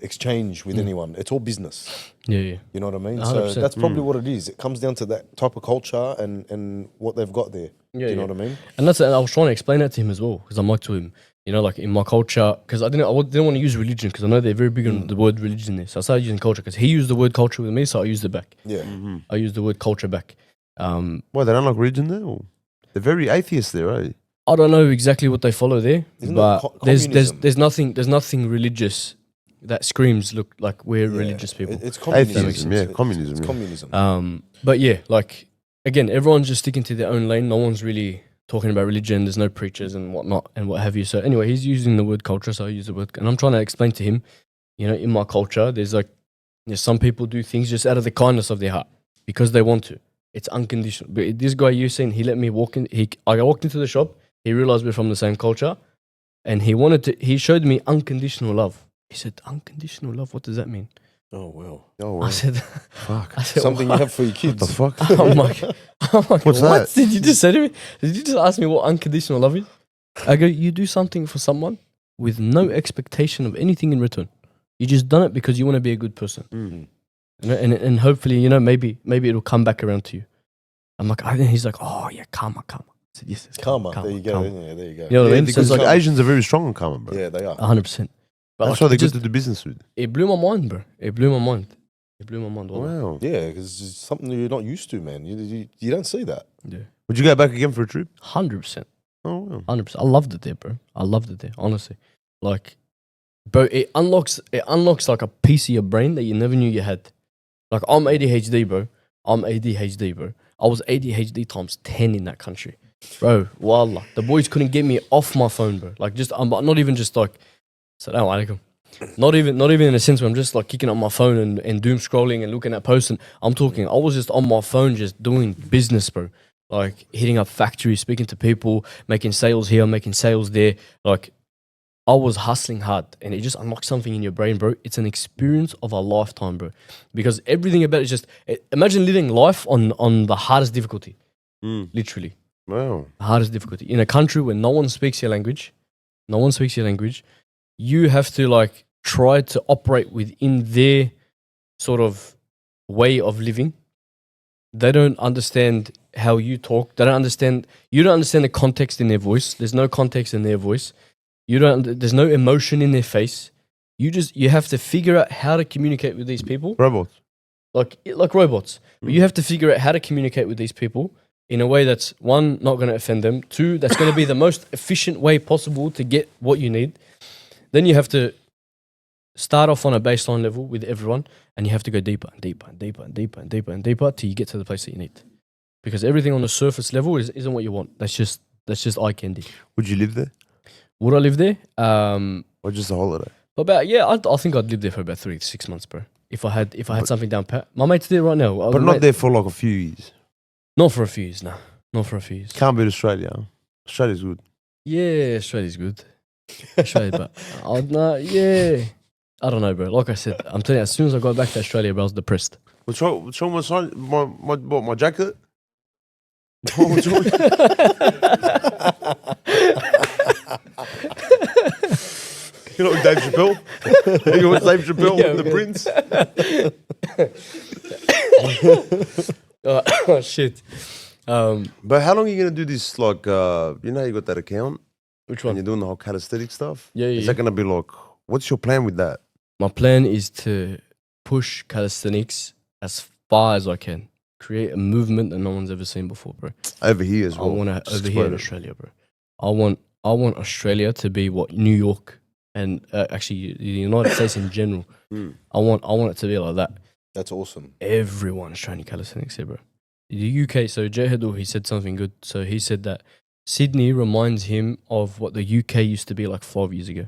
exchange with anyone. It's all business. Yeah. You know what I mean? 100%. So that's probably what it is. It comes down to that type of culture and what they've got there. Yeah, Do you know yeah. what I mean? And I was trying to explain that to him as well, because I'm like to him, you know, like in my culture, because I didn't want to use religion, because I know they're very big on the word religion there. So I started using culture, because he used the word culture with me, so I used it back. Yeah. Mm-hmm. I used the word culture back. Why, they don't like religion there? Or? They're very atheist there, eh? I don't know exactly what they follow there, Isn't but that there's communism? nothing religious that screams look like we're Yeah. religious people. It's communism. Atheism, yeah, communism. It's yeah. communism. But yeah, like again, everyone's just sticking to their own lane. No one's really talking about religion. There's no preachers and whatnot and what have you. So anyway, he's using the word culture, so I use the word, and I'm trying to explain to him, you know, in my culture, there's like, you know, some people do things just out of the kindness of their heart because they want to. It's unconditional. But this guy you seen, he let me walk in. I walked into the shop. He realized we're from the same culture, and he showed me unconditional love. He said, "Unconditional love. What does that mean?" Oh well. Oh, wow. I said, Fuck. I said, Something you "What?" have for your kids. The fuck? I'm like, What's what that? did you just say to me? Did you just ask me what unconditional love is? I go, you do something for someone with no expectation of anything in return. You just done it because you want to be a good person. Mm. You know, and hopefully, you know, maybe it'll come back around to you. I'm like, and he's like, oh yeah, karma. I said, yes, it's Karma. There you go. karma. Yeah, there you go. You know what I Yeah, mean? So because it's like, like Asians are very strong on karma, bro. Yeah, they are. 100%. But That's like, why they're it good just, to do business with. it blew my mind, bro. It blew my mind. Wallah. Wow. Yeah, because it's something you're not used to, man. You don't see that. Yeah. Would you go back again for a trip? 100%. Oh, wow. 100%. I loved it there, bro. I loved it there, honestly. Like, bro, it unlocks like a piece of your brain that you never knew you had. Like, I'm ADHD, bro. I was ADHD times 10 in that country. Bro, wallah. The boys couldn't get me off my phone, bro. Like, just, I'm not even just like, Assalamu alaikum. Not even in a sense where I'm just like kicking up my phone and doom scrolling and looking at posts. And I was just on my phone just doing business, bro. Like hitting up factories, speaking to people, making sales here, making sales there. Like I was hustling hard, and it just unlocks something in your brain, bro. It's an experience of a lifetime, bro. Because everything about it is just imagine living life on the hardest difficulty, Mm. literally Wow. the hardest difficulty in a country where no one speaks your language. You have to like try to operate within their sort of way of living. They don't understand how you talk. You don't understand the context in their voice. There's no context in their voice. There's no emotion in their face. You have to figure out how to communicate with these people Robots. like robots. But you have to figure out how to communicate with these people in a way that's one, not going to offend them. Two, that's going to be the most efficient way possible to get what you need. Then you have to start off on a baseline level with everyone, and you have to go deeper and deeper and deeper and deeper and deeper and deeper till you get to the place that you need. Because everything on the surface level isn't what you want. That's just eye candy. Would you live there? Would I live there? Or just a holiday? I think I'd live there for about 3 to 6 months, bro. If I had something down pat. My mate's there right now. But not there for like a few years. Not for a few years, nah. Not for a few years. Can't beat Australia. Huh? Australia's good. Yeah, Australia's good. Australia, but yeah. I don't know, bro. Like I said, I'm telling you, as soon as I got back to Australia, bro, I was depressed. What's wrong with my jacket? What's wrong? You know Dave Chappelle? You know Dave Chappelle Yeah, and the man. Prince? Oh shit. But how long are you going to do this? Like, you know, you got that account Which and one? you're doing the whole calisthenic stuff? Yeah, Is that going to be like, what's your plan with that? My plan is to push calisthenics as far as I can. Create a movement that no one's ever seen before, bro. Over here as I well. want to Just over here in explode it. Australia, bro. I want Australia to be what New York and actually the United States in general. Mm. I want it to be like that. That's awesome. Everyone's training calisthenics here, bro. The UK. So Jay Hedl, he said something good. So he said that Sydney reminds him of what the UK used to be like 5 years ago.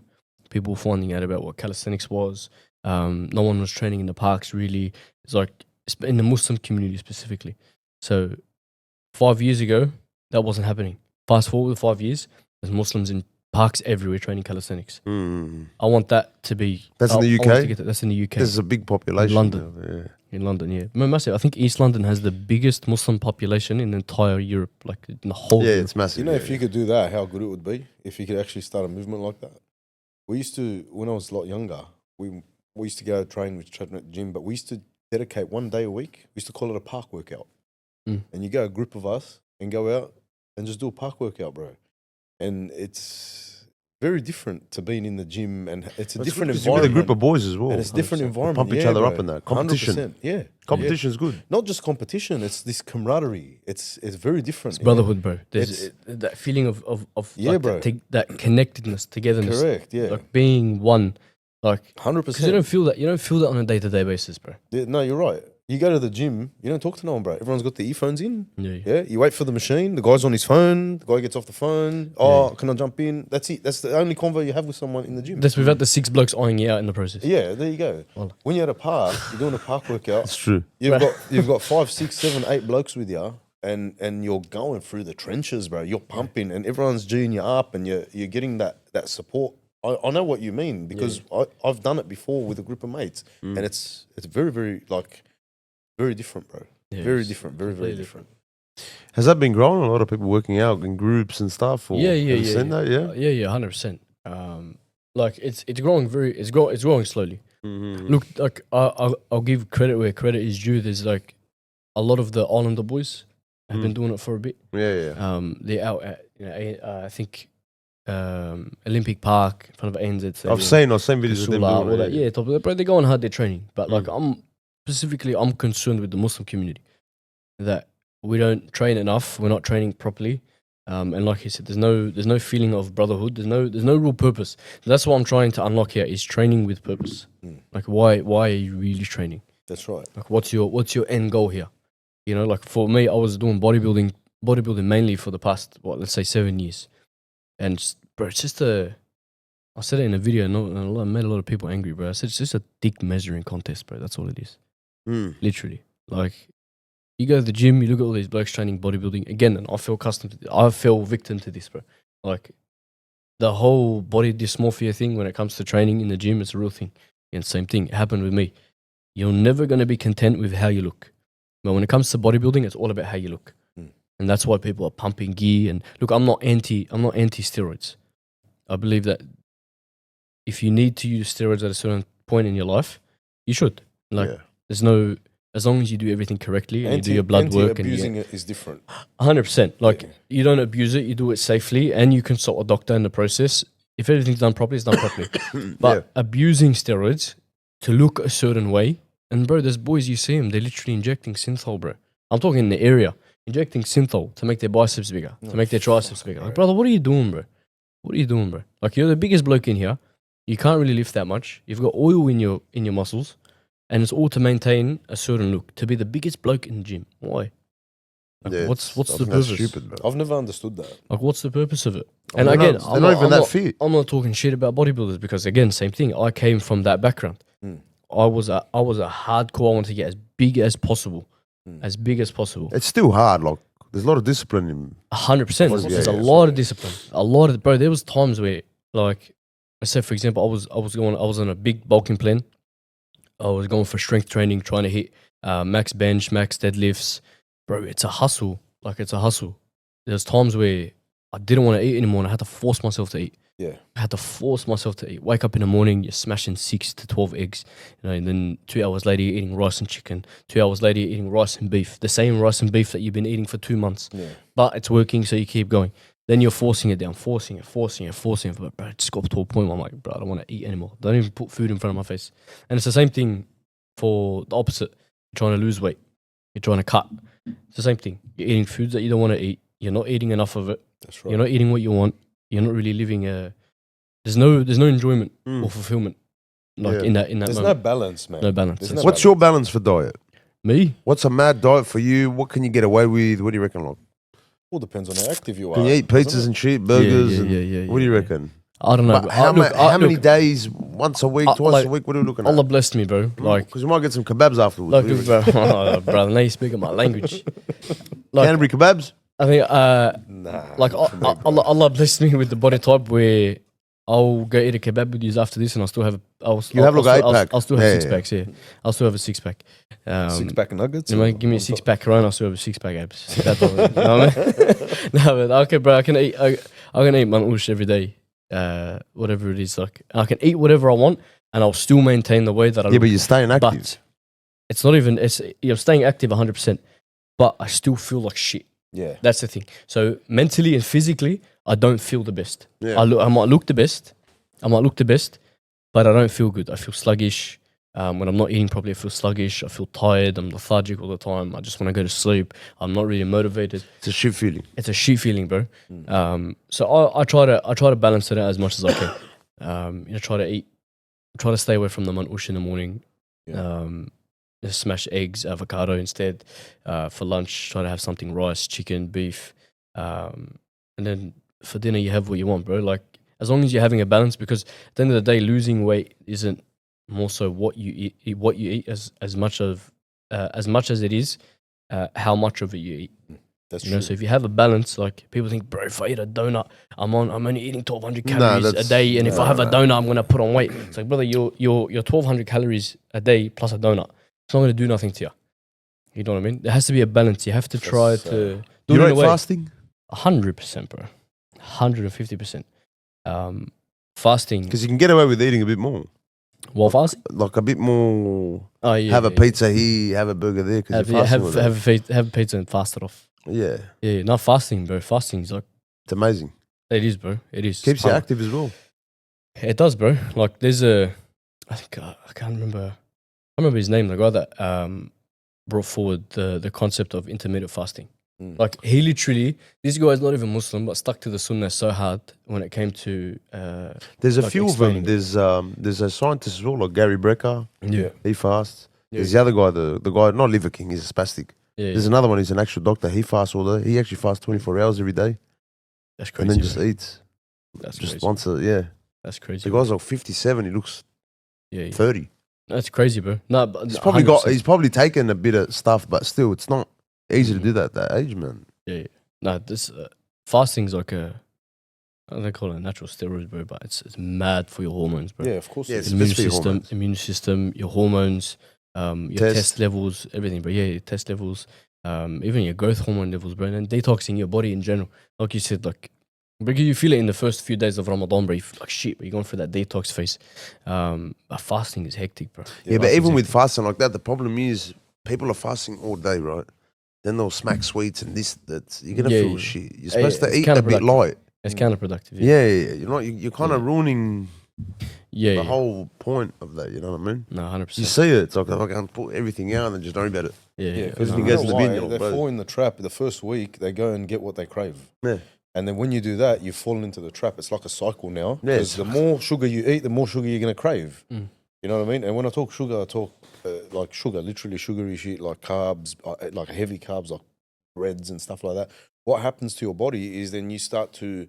People finding out about what calisthenics was. No one was training in the parks really. It's like in the Muslim community specifically. So 5 years ago, that wasn't happening. Fast forward 5 years, there's Muslims in parks everywhere training calisthenics. Mm. I want that to be. That's in the I want UK? to get that. That's in the UK. There's a big population. London. there, In London, yeah. Massive. I think East London has the biggest Muslim population in the entire Europe, like in the whole Yeah, Europe. it's massive. You know, yeah, if you could do that, how good it would be if you could actually start a movement like that. We used to, when I was a lot younger, we used to go train with Tretton at the gym, but we used to dedicate 1 day a week. We used to call it a park workout. Mm. And you go a group of us and go out and just do a park workout, bro. And it's very different to being in the gym, and it's a It's different good 'cause you're with environment. a group of boys as well. and it's a different 100%. environment. Pump each yeah, other bro. up in that. Competition. 100%, yeah. Competition's good. Not just competition, it's this camaraderie. It's very different. It's you know? brotherhood, bro. There's It's- that feeling of Yeah, like bro. that connectedness, togetherness, Correct, yeah. like being one. Like, 100%. because you don't feel that. You don't feel that on a day-to-day basis, bro. Yeah, no, you're right. You go to the gym, you don't talk to no one, bro. Everyone's got the earphones in. Yeah. Yeah, you wait for the machine. The guy's on his phone. The guy gets off the phone. Oh, can I jump in? That's it. That's the only convo you have with someone in the gym. That's without the 6 blokes eyeing you out in the process. Yeah, there you go. Well. When you're at a park, you're doing a park workout. It's true. You've got 5, 6, 7, 8 blokes with you, and you're going through the trenches, bro. You're pumping, and everyone's G'ing you up, and you're getting that support. I know what you mean because I've done it before with a group of mates, and it's very, very very different, bro. Yeah, very it's different, very, very completely different. Has that been growing? A lot of people working out in groups and stuff. Or Yeah, have you seen that? Yeah. Yeah, 100%. Like it's growing it's growing slowly. Mm-hmm. Look, like I'll give credit where credit is due. There's like a lot of the Islander boys have been doing it for a bit. Yeah. They're out at I think Olympic Park in front of ANZ Stadium. I've seen videos of them Sula, doing all it. that. Yeah, top of that, bro. They're going hard. They're training, but like I'm concerned with the Muslim community that we don't train enough. We're not training properly. And like you said, there's no feeling of brotherhood. There's no real purpose. That's what I'm trying to unlock here is training with purpose. Like why are you really training? That's right. Like what's your end goal here? You know, like for me, I was doing bodybuilding mainly for the past let's say 7 years, and bro, it's just I said it in a video, and I made a lot of people angry, bro. I said it's just a dick measuring contest, bro. That's all it is. Literally, like. You go to the gym, you look at all these blokes training bodybuilding. Again, and I fell victim to this, bro. Like, the whole body dysmorphia thing when it comes to training in the gym, it's a real thing. And same thing, it happened with me. You're never going to be content with how you look. But when it comes to bodybuilding, it's all about how you look. And that's why people are pumping gear. And look, I'm not anti steroids. I believe that if you need to use steroids at a certain point in your life, you should. Like, there's no... As long as you do everything correctly and you do your blood work, and abusing it is different. 100%. Like you don't abuse it, you do it safely, and you consult a doctor in the process. If everything's done properly, it's done properly. But abusing steroids to look a certain way, and bro, there's boys you see them, they're literally injecting synthol, bro. I'm talking in the area, injecting synthol to make their biceps bigger, to make their triceps bigger. Like, brother, what are you doing, bro? What are you doing, bro? Like you're the biggest bloke in here. You can't really lift that much. You've got oil in your muscles. And it's all to maintain a certain look, to be the biggest bloke in the gym. Why? Like, what's the purpose? Stupid, bro. I've never understood that. Like, what's the purpose of it? And again, they're not even that fit. I'm not talking shit about bodybuilders because, again, same thing. I came from that background. I was a hardcore. I wanted to get as big as possible, as big as possible. It's still hard. Like there's a lot of discipline in. 100%. There's a lot of discipline. Bro. There was times where, like, let's say for example, I was on a big bulking plan. I was going for strength training, trying to hit max bench, max deadlifts. Bro, it's a hustle. Like, it's a hustle. There's times where I didn't want to eat anymore and I had to force myself to eat. Yeah. I had to force myself to eat. Wake up in the morning, you're smashing 6 to 12 eggs. You know, and then 2 hours later, you're eating rice and chicken. 2 hours later, you're eating rice and beef. The same rice and beef that you've been eating for 2 months. Yeah. But it's working, so you keep going. Then you're forcing it down, forcing it. But bro, it just got to a point where I'm like, bro, I don't want to eat anymore. Don't even put food in front of my face. And it's the same thing for the opposite. You're trying to lose weight. You're trying to cut. It's the same thing. You're eating foods that you don't want to eat. You're not eating enough of it. That's right. You're not eating what you want. You're not really living a... There's no enjoyment or fulfillment in that There's moment. no balance, man. No balance. There's no What's your balance for diet? Me? What's a mad diet for you? What can you get away with? What do you reckon? Like, All depends on how active you are. can you eat pizzas and shit, burgers? Yeah. What do you reckon? I don't know. But how many days? Once a week, twice a week? What are we looking at? Allah blessed me, bro. Like, Because we might get some kebabs afterwards. like, What do you reckon? brother, now you speaking my language. Like, Canterbury kebabs? I think, Nah. like, Allah blessed me with the body type where I'll go eat a kebab with you after this, and I'll still have. I'll still have 8-pack? I'll still have Yeah, 6 packs. Yeah, I'll still have a 6-pack. 6-pack nuggets. You might give me a 6-pack Corona, I'll still have a 6-pack abs. That's all, you know what I mean? No, but okay, bro. I can eat manouche every day. Whatever it is, like I can eat whatever I want, and I'll still maintain the way that I. Yeah, but you're staying active. But it's not even. You're staying active 100%, but I still feel like shit. Yeah. That's the thing. So mentally and physically, I don't feel the best. Yeah. I might look the best, but I don't feel good. I feel sluggish. When I'm not eating properly, I feel sluggish. I feel tired. I'm lethargic all the time. I just want to go to sleep. I'm not really motivated. It's a shit feeling. It's a shit feeling, bro. So I try to balance it out as much as I can. Try to eat try to stay away from the manouche in the morning. Yeah. Just smash eggs, avocado instead. For lunch, try to have something: rice, chicken, beef, and then for dinner you have what you want, bro. Like as long as you're having a balance, because at the end of the day, losing weight isn't more so what you eat as much as it is how much of it you eat. That's You true. know, so if you have a balance, like people think, bro, if I eat a donut, I'm only eating 1,200 Nah, calories a that's- day, and if I have a nah. donut, I'm gonna put on weight. It's like, brother, your 1,200 calories a day plus a donut, it's not gonna do nothing to you. You know what I mean? There has to be a balance. You have to try That's, to do You it in a rate way. fasting? 100%, bro. 150%. Fasting. Because you can get away with eating a bit more. Well, fasting. Like a bit more. Oh yeah. Have a yeah, pizza here, have a burger there. Because Have, you're yeah, fasting all day. have pizza and fast it off. Yeah, Yeah, not fasting, bro. Fasting is like it's amazing. it is, bro. It is. Keeps you It's active as well. It does, bro. Like there's I think I can't remember. I remember his name. The guy that brought forward the concept of intermittent fasting. Mm. Like he literally, this guy is not even Muslim, but stuck to the Sunnah so hard when it came to. There's a Like few of them. explaining There's a scientist as well, like Gary Brecker. Yeah, He fasts. Yeah. There's the other guy, the guy, not Liver King, he's a spastic. yeah. There's another one, he's an actual doctor. He fasts all day. He actually fasts 24 hours every day That's and crazy. then just bro. eats. That's Just crazy. once a, yeah. That's crazy. The bro. guy's like 57, he looks Yeah, yeah. 30. That's crazy, bro. No, but He's probably got, 100%. he's probably taken a bit of stuff, but still, it's not easy to Mhm. do that at that age, man. No, this fasting's like they call it a natural steroid, bro. But it's mad for your hormones, bro. Yeah, of course. Yeah, it it's is. Immune best for your system, hormones. immune system, your hormones, your Test. test levels, everything, bro. Yeah, your test levels, even your growth hormone levels, bro, and detoxing your body in general. Like you said, like because you feel it in the first few days of Ramadan, bro. You feel like shit, but you're going through that detox phase. But fasting is hectic, bro. Yeah, but Fasting's even with hectic. fasting like that, the problem is people are fasting all day, right? Then they'll smack sweets and this, that. You're going to Yeah, feel yeah. shit. You're supposed it's to eat a bit counterproductive. light. It's counterproductive. Yeah, you're not. You're kind of Yeah. ruining yeah, the yeah. whole point of that. You know what I mean? No, You 100%. see it. It's like I can put everything out and then just don't worry about it. Yeah, Yeah, yeah. because Everything you goes know in the bin, why? you know, They bro. fall in the trap. The first week, they go and get what they crave. Yeah, And then when you do that, you fall into the trap. It's like a cycle now. Yeah, Because the more sugar you eat, the more sugar you're going to crave. Mm. You know what I mean? And when I talk sugar, I talk like sugar, literally sugary shit, like carbs, like heavy carbs, like breads and stuff like that. What happens to your body is then you start to,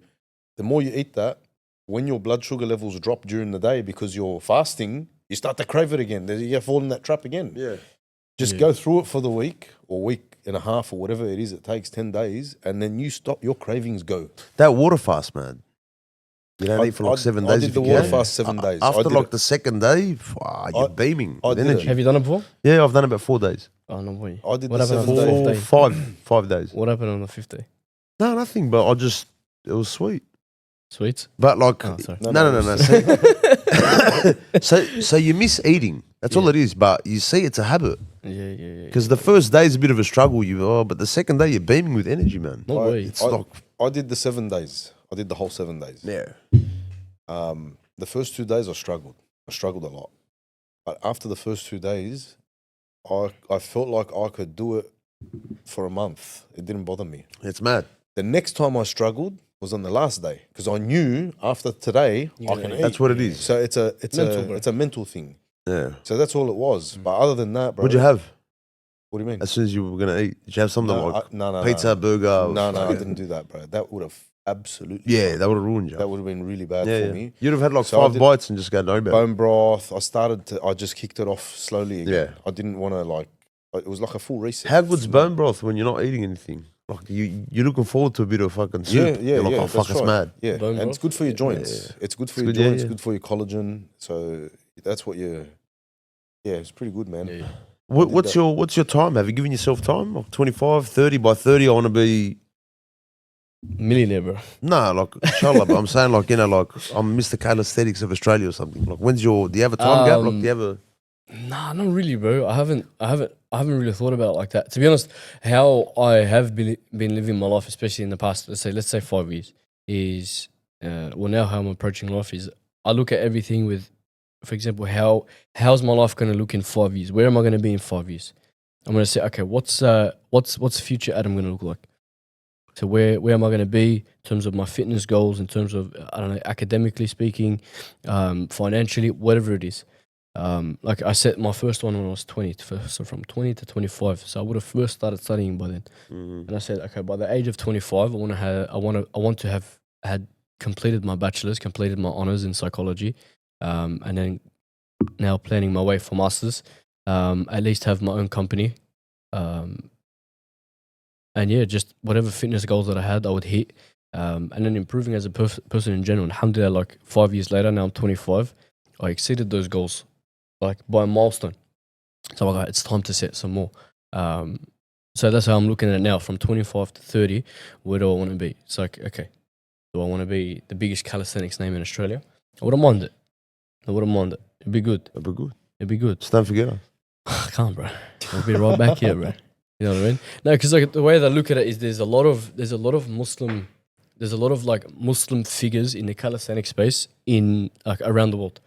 the more you eat that, when your blood sugar levels drop during the day because you're fasting, you start to crave it again. You fall in that trap again. yeah. Just Yeah. go through it for the week or week and a half or whatever it is. It takes 10 days and then you stop, your cravings go. That water fast, man. You don't eat for like 7 days. I did if the you water can. fast 7 days. I After did like it. the second day, you're I- beaming I with did it. energy. Have you done it before? Yeah, I've done about 4 days. Oh no way. I did What the happened on 7 the days. fourth day? 5 days. What happened on the 5th day? No, nothing. But it was sweet. Sweets? But like, Oh, sorry. no. So you miss eating. That's all Yeah. it is. But you see, it's a habit. Yeah. Because the first day is a bit of a struggle, but the second day you're beaming with energy, man. No way. It's like, I did the 7 days. I did the whole 7 days. yeah, The first 2 days I struggled. I struggled a lot. But after the first 2 days, I felt like I could do it for a month. It didn't bother me. it's mad. The next time I struggled was on the last day because I knew after today You're I gonna can eat. eat. That's what it is. So it's Mental, bro. a mental thing. Yeah. So that's all it was. But other than that, bro, What'd you have What do you mean? as soon as you were gonna eat? Did you have something No, like no, pizza, burger? No, I fucking- didn't do that, bro. That would have absolutely. Yeah, that would have ruined you. that would have been really bad yeah, for yeah. me. You'd have had like So I 5 did bites and just go no about it. Bone broth. I just kicked it off slowly again. Yeah. I didn't want to it was like a full reset. How good's bone broth when you're not eating anything? Like you're looking forward to a bit of fucking soup. Yeah, You're like, yeah. oh fuck, that's it's right. mad. Yeah, Bone and it's broth? good for your joints. Yeah. It's good for It's your good, yeah, joints. yeah. Good for your collagen. So that's what you. Yeah, it's pretty good, man. Yeah. What, did what's your time? Have you given yourself time? Like 25, 30? By 30, I want to be. Millionaire, bro. Nah, like inshallah. But I'm saying like like I'm Mr. Calisthenics of Australia or something. Like do you have a time gap? Like do you have a? Nah, not really, bro. I haven't really thought about it like that. To be honest, how I have been living my life, especially in the past, let's say 5 years, is now how I'm approaching life is I look at everything with, for example, how's my life going to look in 5 years? Where am I going to be in 5 years? I'm going to say, okay, what's future Adam going to look like? So where am I going to be in terms of my fitness goals, in terms of, I don't know, academically speaking, financially, whatever it is. Like I set my first one when I was 20, so from 20 to 25. So I would have first started studying by then. And I said, okay, by the age of 25, I want to have had completed my bachelor's, completed my honors in psychology, and then now planning my way for masters. At least have my own company. And yeah, just whatever fitness goals that I had, I would hit. And then improving as a person in general. Alhamdulillah, like 5 years later, now I'm 25, I exceeded those goals, like by a milestone. So I got, it's time to set some more. So that's how I'm looking at it now. From 25 to 30, where do I want to be? It's like, okay, do I want to be the biggest calisthenics name in Australia? I wouldn't mind it. It'd be good. It'd be good. Just don't forget us. I can't, bro. I'll be right back here, bro. You know what I mean? No, because like the way that I look at it is there's a lot of Muslim figures in the calisthenic space in like around the world.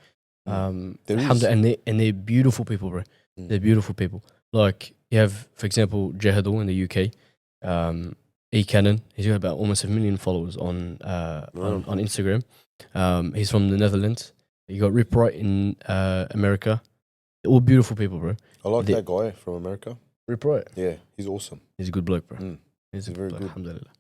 There is. And they're beautiful people, bro. They're beautiful people. Like you have, for example, Jahadul in the UK, E Cannon. He's got about almost 1 million followers on Instagram. He's from the Netherlands. You got Rip Wright in America. They're all beautiful people, bro. I like that guy from America. Rip Wright. Yeah, he's awesome. He's a good bloke, bro. He's very good. Alhamdulillah.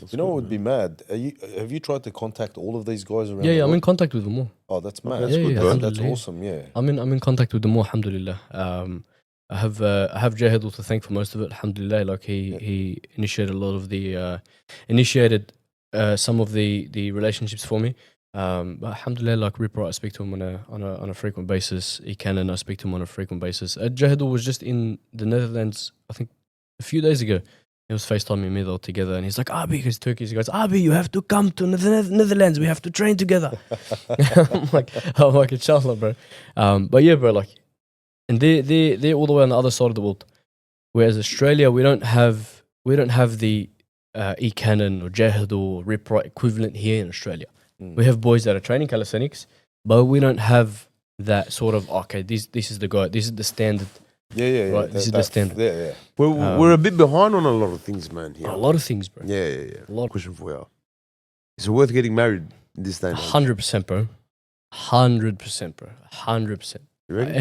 You know what would be mad? Have you tried to contact all of these guys around? Yeah, I'm in contact with them all. Oh, that's mad. That's good, bro. That's awesome. Yeah. I'm in contact with them all, alhamdulillah. I have Jahadul to thank for most of it, alhamdulillah. Like he initiated a lot of the some of the relationships for me. But alhamdulillah, like Rip Wright, I speak to him on a frequent basis. E Cannon, I speak to him on a frequent basis. Jahadul was just in the Netherlands, I think, a few days ago. He was FaceTiming me though together, and he's like, Abi, he's Turkish. He goes, Abi, you have to come to the Netherlands. We have to train together. I'm like, inshallah, bro. But yeah, bro, like, and they're all the way on the other side of the world. Whereas Australia, we don't have the E Cannon or Jahadul or Rip Wright equivalent here in Australia. We have boys that are training calisthenics, but we don't have that sort of, okay, this is the guy, this is the standard. Yeah. Right, this is the standard. Yeah. We're a bit behind on a lot of things, man. Here. A lot of things, bro. Yeah. A lot. Question for you: is it worth getting married in this day? 100%, bro. 100%, bro. 100%. You ready?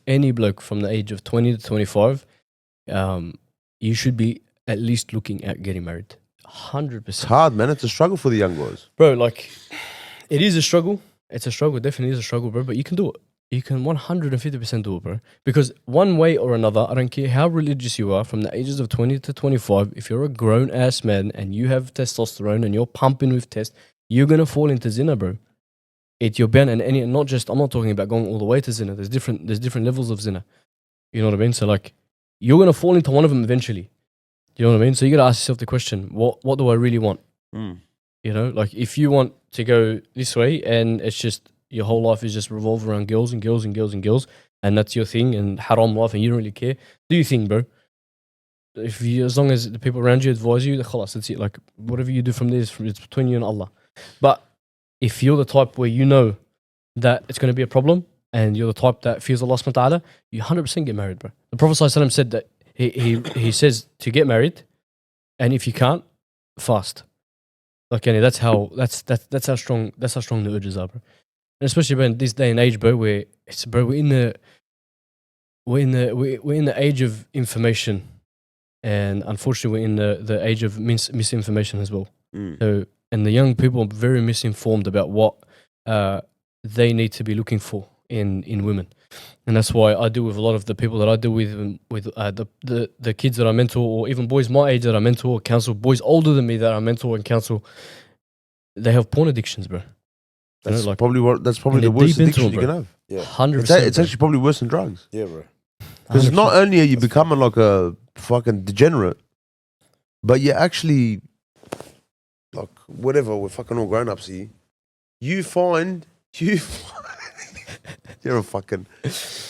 Any bloke from the age of 20 to 25, you should be at least looking at getting married. 100%. It's hard, man. It's a struggle for the young boys, bro. Like, it is a struggle. It's a struggle. Definitely is a struggle, bro. But you can do it. You can 150% do it, bro. Because one way or another, I don't care how religious you are, from the ages of 20 to 25, if you're a grown ass man and you have testosterone and you're pumping with test, you're gonna fall into zina, bro. You're bound, and not just. I'm not talking about going all the way to zina. There's different levels of zina. You know what I mean? So like, you're gonna fall into one of them eventually. You know what I mean? So you gotta ask yourself the question: what do I really want? You know, like if you want to go this way and it's just your whole life is just revolve around girls and girls and girls and girls, and that's your thing, and haram life, and you don't really care, do your thing, bro. If you, as long as the people around you advise you, khalas, that's it. Like whatever you do from there, it's between you and Allah. But if you're the type where you know that it's going to be a problem, and you're the type that fears Allah subhanahu wa ta'ala, you 100% get married, bro. The Prophet sallallahu alaihi wasallam said that he says to get married, and if you can't, fast. Like, that's how strong the urges are, bro. And especially in this day and age, bro, where we're in the age of information, and unfortunately we're in the age of misinformation as well. So, and the young people are very misinformed about what they need to be looking for in women, and that's why I deal with a lot of the people that I deal with the kids that I mentor, or even boys my age that I mentor or counsel, boys older than me that I mentor and counsel. They have porn addictions, bro. That's probably the worst addiction you can have. Yeah, 100%. It's actually probably worse than drugs. Yeah, bro. Because not only are you becoming like a fucking degenerate, but you're actually like whatever. We're fucking all grown ups here. You're a fucking.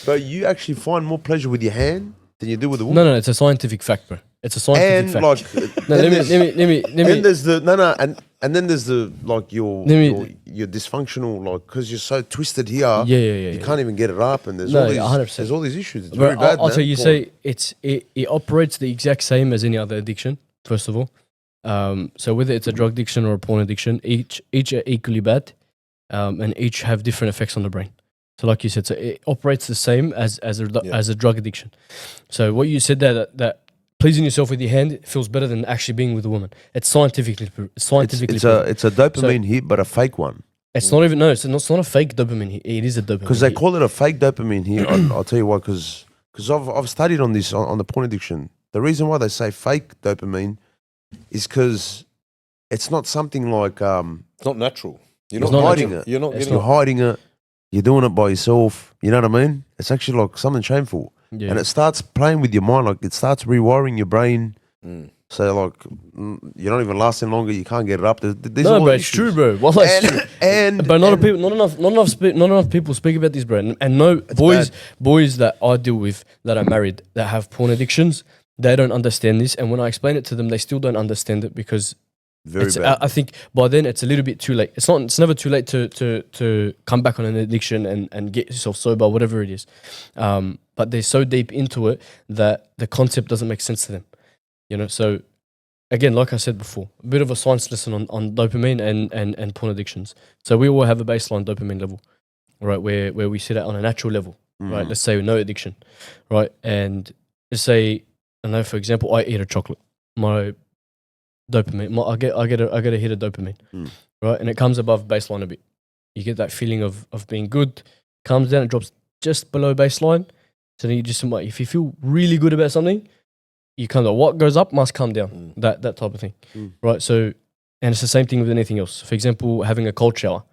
But you actually find more pleasure with your hand than you do with a woman. No, it's a scientific fact, bro. It's a scientific fact. Like, no, let me. Then there's the and then there's the like your dysfunctional, like, because you're so twisted here. Yeah. You can't even get it up, and there's 100%. all these issues. It's Bro, very bad. I'll tell you, say it operates the exact same as any other addiction. First of all, So whether it's a drug addiction or a porn addiction, each are equally bad, and each have different effects on the brain. So like you said, so it operates the same as a drug addiction. So what you said there, that pleasing yourself with your hand feels better than actually being with a woman. It's scientifically proven. It's a dopamine hit, but a fake one. It's not even it's not a fake dopamine hit. It is a dopamine. Because they hit. call it a fake dopamine hit. I'll tell you why. Because I've studied on this on the porn addiction. The reason why they say fake dopamine is because it's not something like It's not natural. You're It's not not hiding natural. it. You're not It's getting You're hiding it. You're doing it by yourself. You know what I mean? It's actually like something shameful. Yeah. And it starts playing with your mind. Like it starts rewiring your brain. Mm. So like you're not even lasting longer. You can't get it up. There's No, all bro, it's issues. true, bro. Well, it's true. And But not and- enough people speak about this, bro. And no boys that I deal with that are married that have porn addictions, they don't understand this. And when I explain it to them, they still don't understand it because very it's, bad. I think by then it's a little bit too late. It's never too late to come back on an addiction and get yourself sober, whatever it is. But they're so deep into it that the concept doesn't make sense to them. You know, so again, like I said before, a bit of a science lesson on dopamine and porn addictions. So we all have a baseline dopamine level, right? Where we sit at on a natural level, right? Let's say no addiction, right? And let's say, I know, for example, I eat a chocolate. My dopamine, I get a hit of dopamine, right? And it comes above baseline a bit. You get that feeling of being good, comes down, it drops just below baseline. So then you just, if you feel really good about something, you kind of, what goes up must come down, that type of thing, right? So, and it's the same thing with anything else. For example, having a cold shower.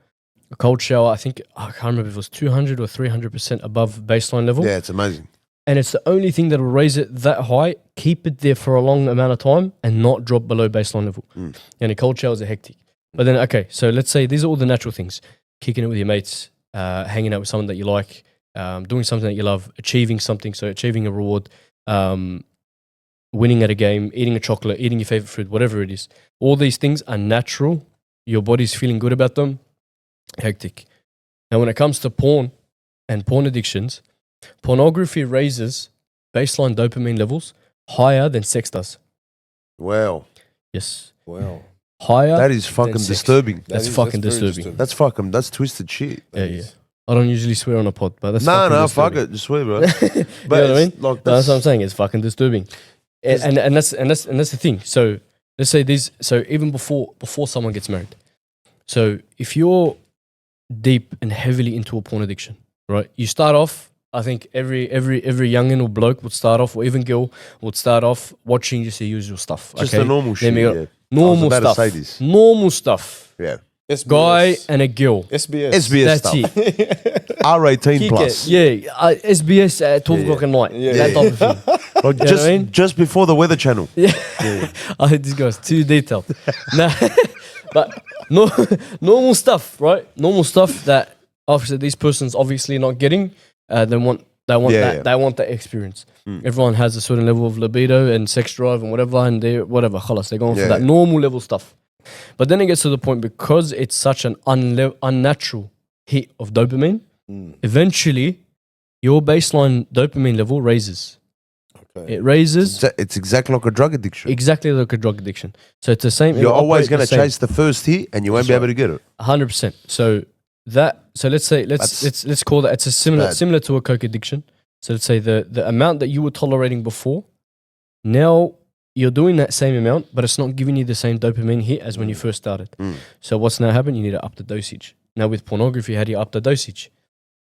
A cold shower, I think, I can't remember if it was 200 or 300% above baseline level. Yeah, it's amazing. And it's the only thing that will raise it that high, keep it there for a long amount of time and not drop below baseline level. And a cold showers are hectic. But then, okay, so let's say these are all the natural things. Kicking it with your mates, hanging out with someone that you like, doing something that you love, achieving something, so achieving a reward, winning at a game, eating a chocolate, eating your favorite food, whatever it is. All these things are natural. Your body's feeling good about them. Hectic. Now, when it comes to porn and porn addictions, pornography raises baseline dopamine levels higher than sex does. Wow. Yes. Wow. Higher. That is fucking sex. disturbing. That's very fucking disturbing. That's twisted shit. Yeah. I don't usually swear on a pod, but that's No, fucking fuck disturbing. it. Just swear, bro. You know what I mean? it's like That's what I'm saying. It's fucking disturbing. And that's the thing. So let's say these. So even before someone gets married, so if you're deep and heavily into a porn addiction, right? You start off. I think every youngin or bloke would start off, or even girl would start off watching just the usual stuff. just okay? the normal Then shit. we got Yeah. normal about to stuff. say this. Normal stuff. Yeah. SBS. Guy and a girl. SBS. SBS That's stuff. it. R18 Kick plus. it. Yeah. SBS at 12 o'clock at night. Yeah, That yeah. type of thing. Like You know just, what I mean? just before the Weather Channel. Yeah. I think this guy's too detailed. No, but no, normal stuff, right? Normal stuff that obviously these persons obviously not getting. They want that experience. Everyone has a certain level of libido and sex drive and whatever, and they're khalas, they're going for that normal level stuff. But then it gets to the point, because it's such an unnatural hit of dopamine, eventually your baseline dopamine level raises. Okay. It raises It's exactly like a drug addiction. exactly like a drug addiction. So it's the same. You're always going going to chase the first hit, and you won't be able to get it. 100%. So let's say let's call that, it's a similar to a coke addiction. So let's say the amount that you were tolerating before, now you're doing that same amount, but it's not giving you the same dopamine hit as when you first started. So what's now happened? You need to up the dosage. Now with pornography, how do you up the dosage?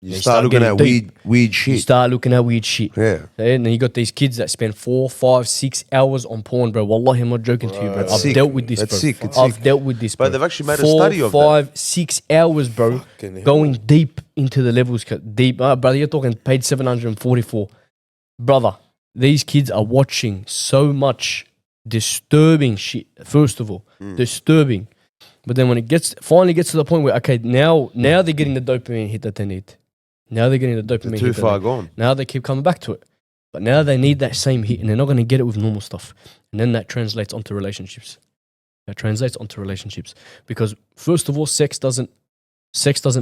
You They start start looking at getting weird You shit. start looking at weird shit. Yeah. And then you got these kids that spend 4, 5, 6 hours on porn, bro. Wallahi, I'm not joking to you, bro. That's I've sick. dealt with this, That's bro. sick. It's I've sick. dealt with this, bro. But they've actually made a 4, study of that. 5, 6 hours, bro. Fucking hell. Going deep into the levels, deep. Brother, you're talking page 744. Brother, these kids are watching so much disturbing shit, first of all. Disturbing. But then when it finally gets to the point where, okay, now they're getting the dopamine hit that they need. Now they're getting the dopamine They're hit. too that far they- gone. Now they keep coming back to it. But now they need that same hit, and they're not going to get it with normal stuff. And then that translates onto relationships. Because first of all, sex doesn't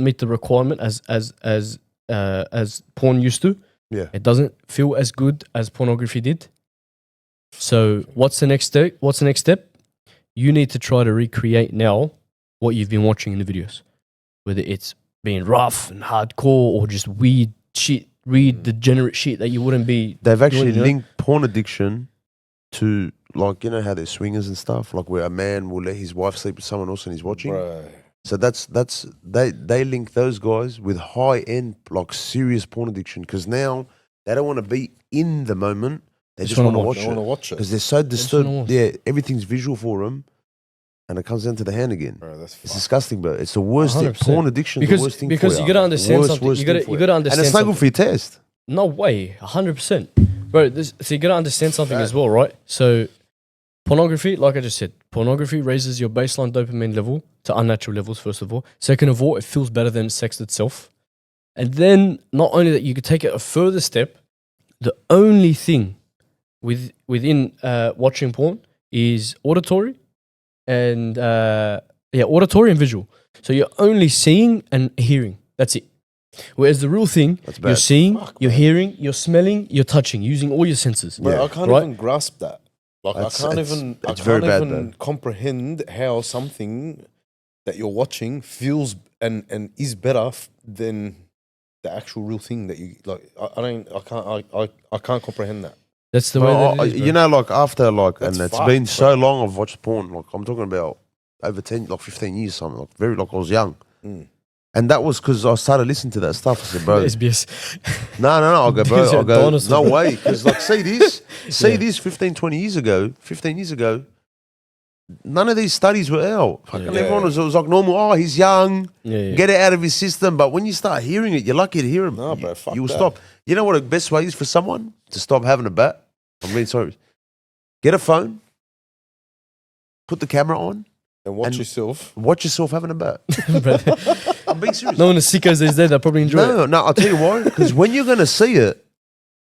meet the requirement as porn used to. Yeah. It doesn't feel as good as pornography did. So what's the next step? you need to try to recreate now what you've been watching in the videos, whether it's being rough and hardcore or just weird shit, degenerate shit that you wouldn't be. They've actually you know? linked porn addiction to, like, you know how they're swingers and stuff, like where a man will let his wife sleep with someone else and he's watching. Bro. So they link those guys with high end, like, serious porn addiction, because now they don't want to be in the moment. They just want to watch They want to it watch it. because they're so disturbed. watch. Yeah, everything's visual for them, and it comes down to the hand again. Bro, that's It's fucked. disgusting, bro. It's the worst thing. 100%. Porn addiction is the worst thing Because for you gotta understand Worst, something. worst You gotta thing for you gotta And understand. it's not good something. for your test. No way, 100%, bro. So you gotta understand something as well, right? So pornography, like I just said, pornography raises your baseline dopamine level to unnatural levels. First of all, second of all, it feels better than sex itself, and then not only that, you could take it a further step. The only thing within watching porn is auditory and auditory and visual. So you're only seeing and hearing. That's it. Whereas the real thing, That's you're bad. seeing, Fuck, you're man. hearing, you're smelling, you're touching, using all your senses. Bro, Yeah. I can't Right? even grasp that. Like It's I very can't bad, even though. comprehend how something that you're watching feels and is better than the actual real thing that you like. I can't comprehend that. That's the way Well, that it is, bro. you know, like after, like, That's and it's fucked, been so bro. long I've watched porn. Like, I'm talking about over 10, like 15 years, something. Like, very, like, I was young. Mm. And that was because I started listening to that stuff. I said, bro, SBS. no. I go, bro, These are I go, dinosaurs, no bro. way. Because, like, see this, Yeah. 15 years ago, none of these studies were out. Fucking Yeah. everyone was, it was like normal. Oh, he's young. Yeah. Get it out of his system. But when you start hearing it, you're lucky to hear him. No, bro, fuck you will that. stop. You know what the best way is for someone to stop having a bat? I'm really sorry. Get a phone, put the camera on, And watch And- yourself. watch yourself having a bat. Brother. I'm being serious. No one is sickos these days. They probably enjoy it. No, I'll tell you why. Because when you're going to see it,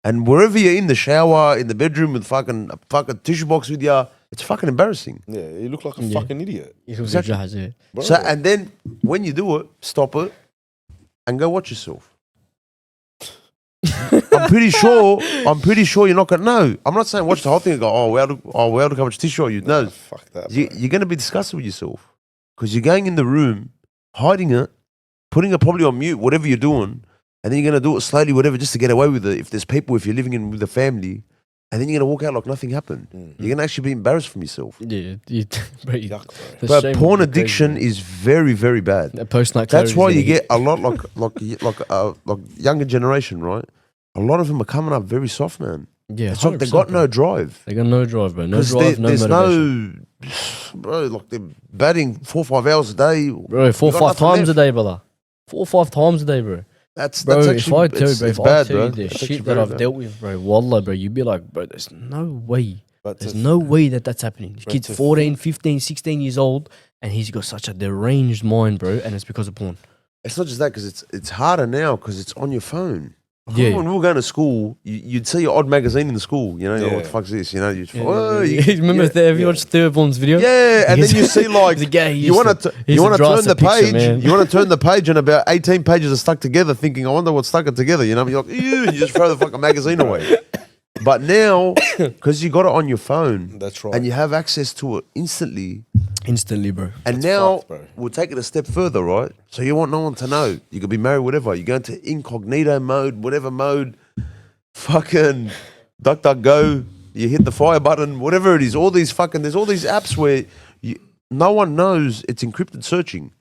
and wherever you're in the shower, in the bedroom with fucking a fucking tissue box with you, it's fucking embarrassing. Yeah, you look like a Yeah. fucking idiot. Exactly. Exactly. Bro. So, and then when you do it, stop it and go watch yourself. I'm pretty sure you're not gonna. No, I'm not saying watch the whole thing and go, look how much tissue you. No, Fuck that. you're bro. gonna be disgusted with yourself because you're going in the room, hiding it, putting it probably on mute, whatever you're doing, and then you're gonna do it slowly, whatever, just to get away with it. If there's people, if you're living in with a family, and then you're gonna walk out like nothing happened. Mm. You're gonna actually be embarrassed from yourself. Yeah, bro, Yuck, bro. the But shame porn would be addiction crazy, is very, very bad. man. Post-night That's clarity why is you gonna get a lot like younger generation, right? A lot of them are coming up very soft, man. Yeah, It's like they 100%, got bro. no drive. They got no drive, bro. No 'Cause drive, no there's motivation. no, bro, like they're batting 4 or 5 hours a day. Bro, 4 or You got 5 times nothing a day, brother. 4 or 5 times a day, bro. That's Bro, actually, if I tell you, it's, bro, it's if bad, I tell bro. you the It's shit actually that very I've bad. dealt with, bro, wallah, bro, you'd be like, bro, there's no way. But There's to- no way that that's happening. This Bro, kid's to 14, 15, 16 years old, and he's got such a deranged mind, bro, and it's because of porn. It's not just that, because it's harder now because it's on your phone. Yeah. When we were going to school, you'd see your odd magazine in the school. You know, you're like, what Yeah. the fuck's this? You know, you'd, Yeah, oh, yeah. you, Remember, yeah, have you watched Thurborn's video? yeah, and then you see like The guy, he you used want to he you used want to draw turn us the a picture, page. man. You want to turn the page, and about 18 pages are stuck together. Thinking, I wonder what stuck it together. You know, you're like, ew, and you just throw the fucking magazine away. But now, because you got it on your phone That's right. and you have access to it instantly, Instantly, bro. and That's now fucked, bro. we'll take it a step further, right? So you want no one to know. You could be married, whatever. You go into incognito mode, whatever mode, fucking DuckDuckGo. You hit the fire button, whatever it is. All these fucking, there's all these apps where no one knows it's encrypted searching.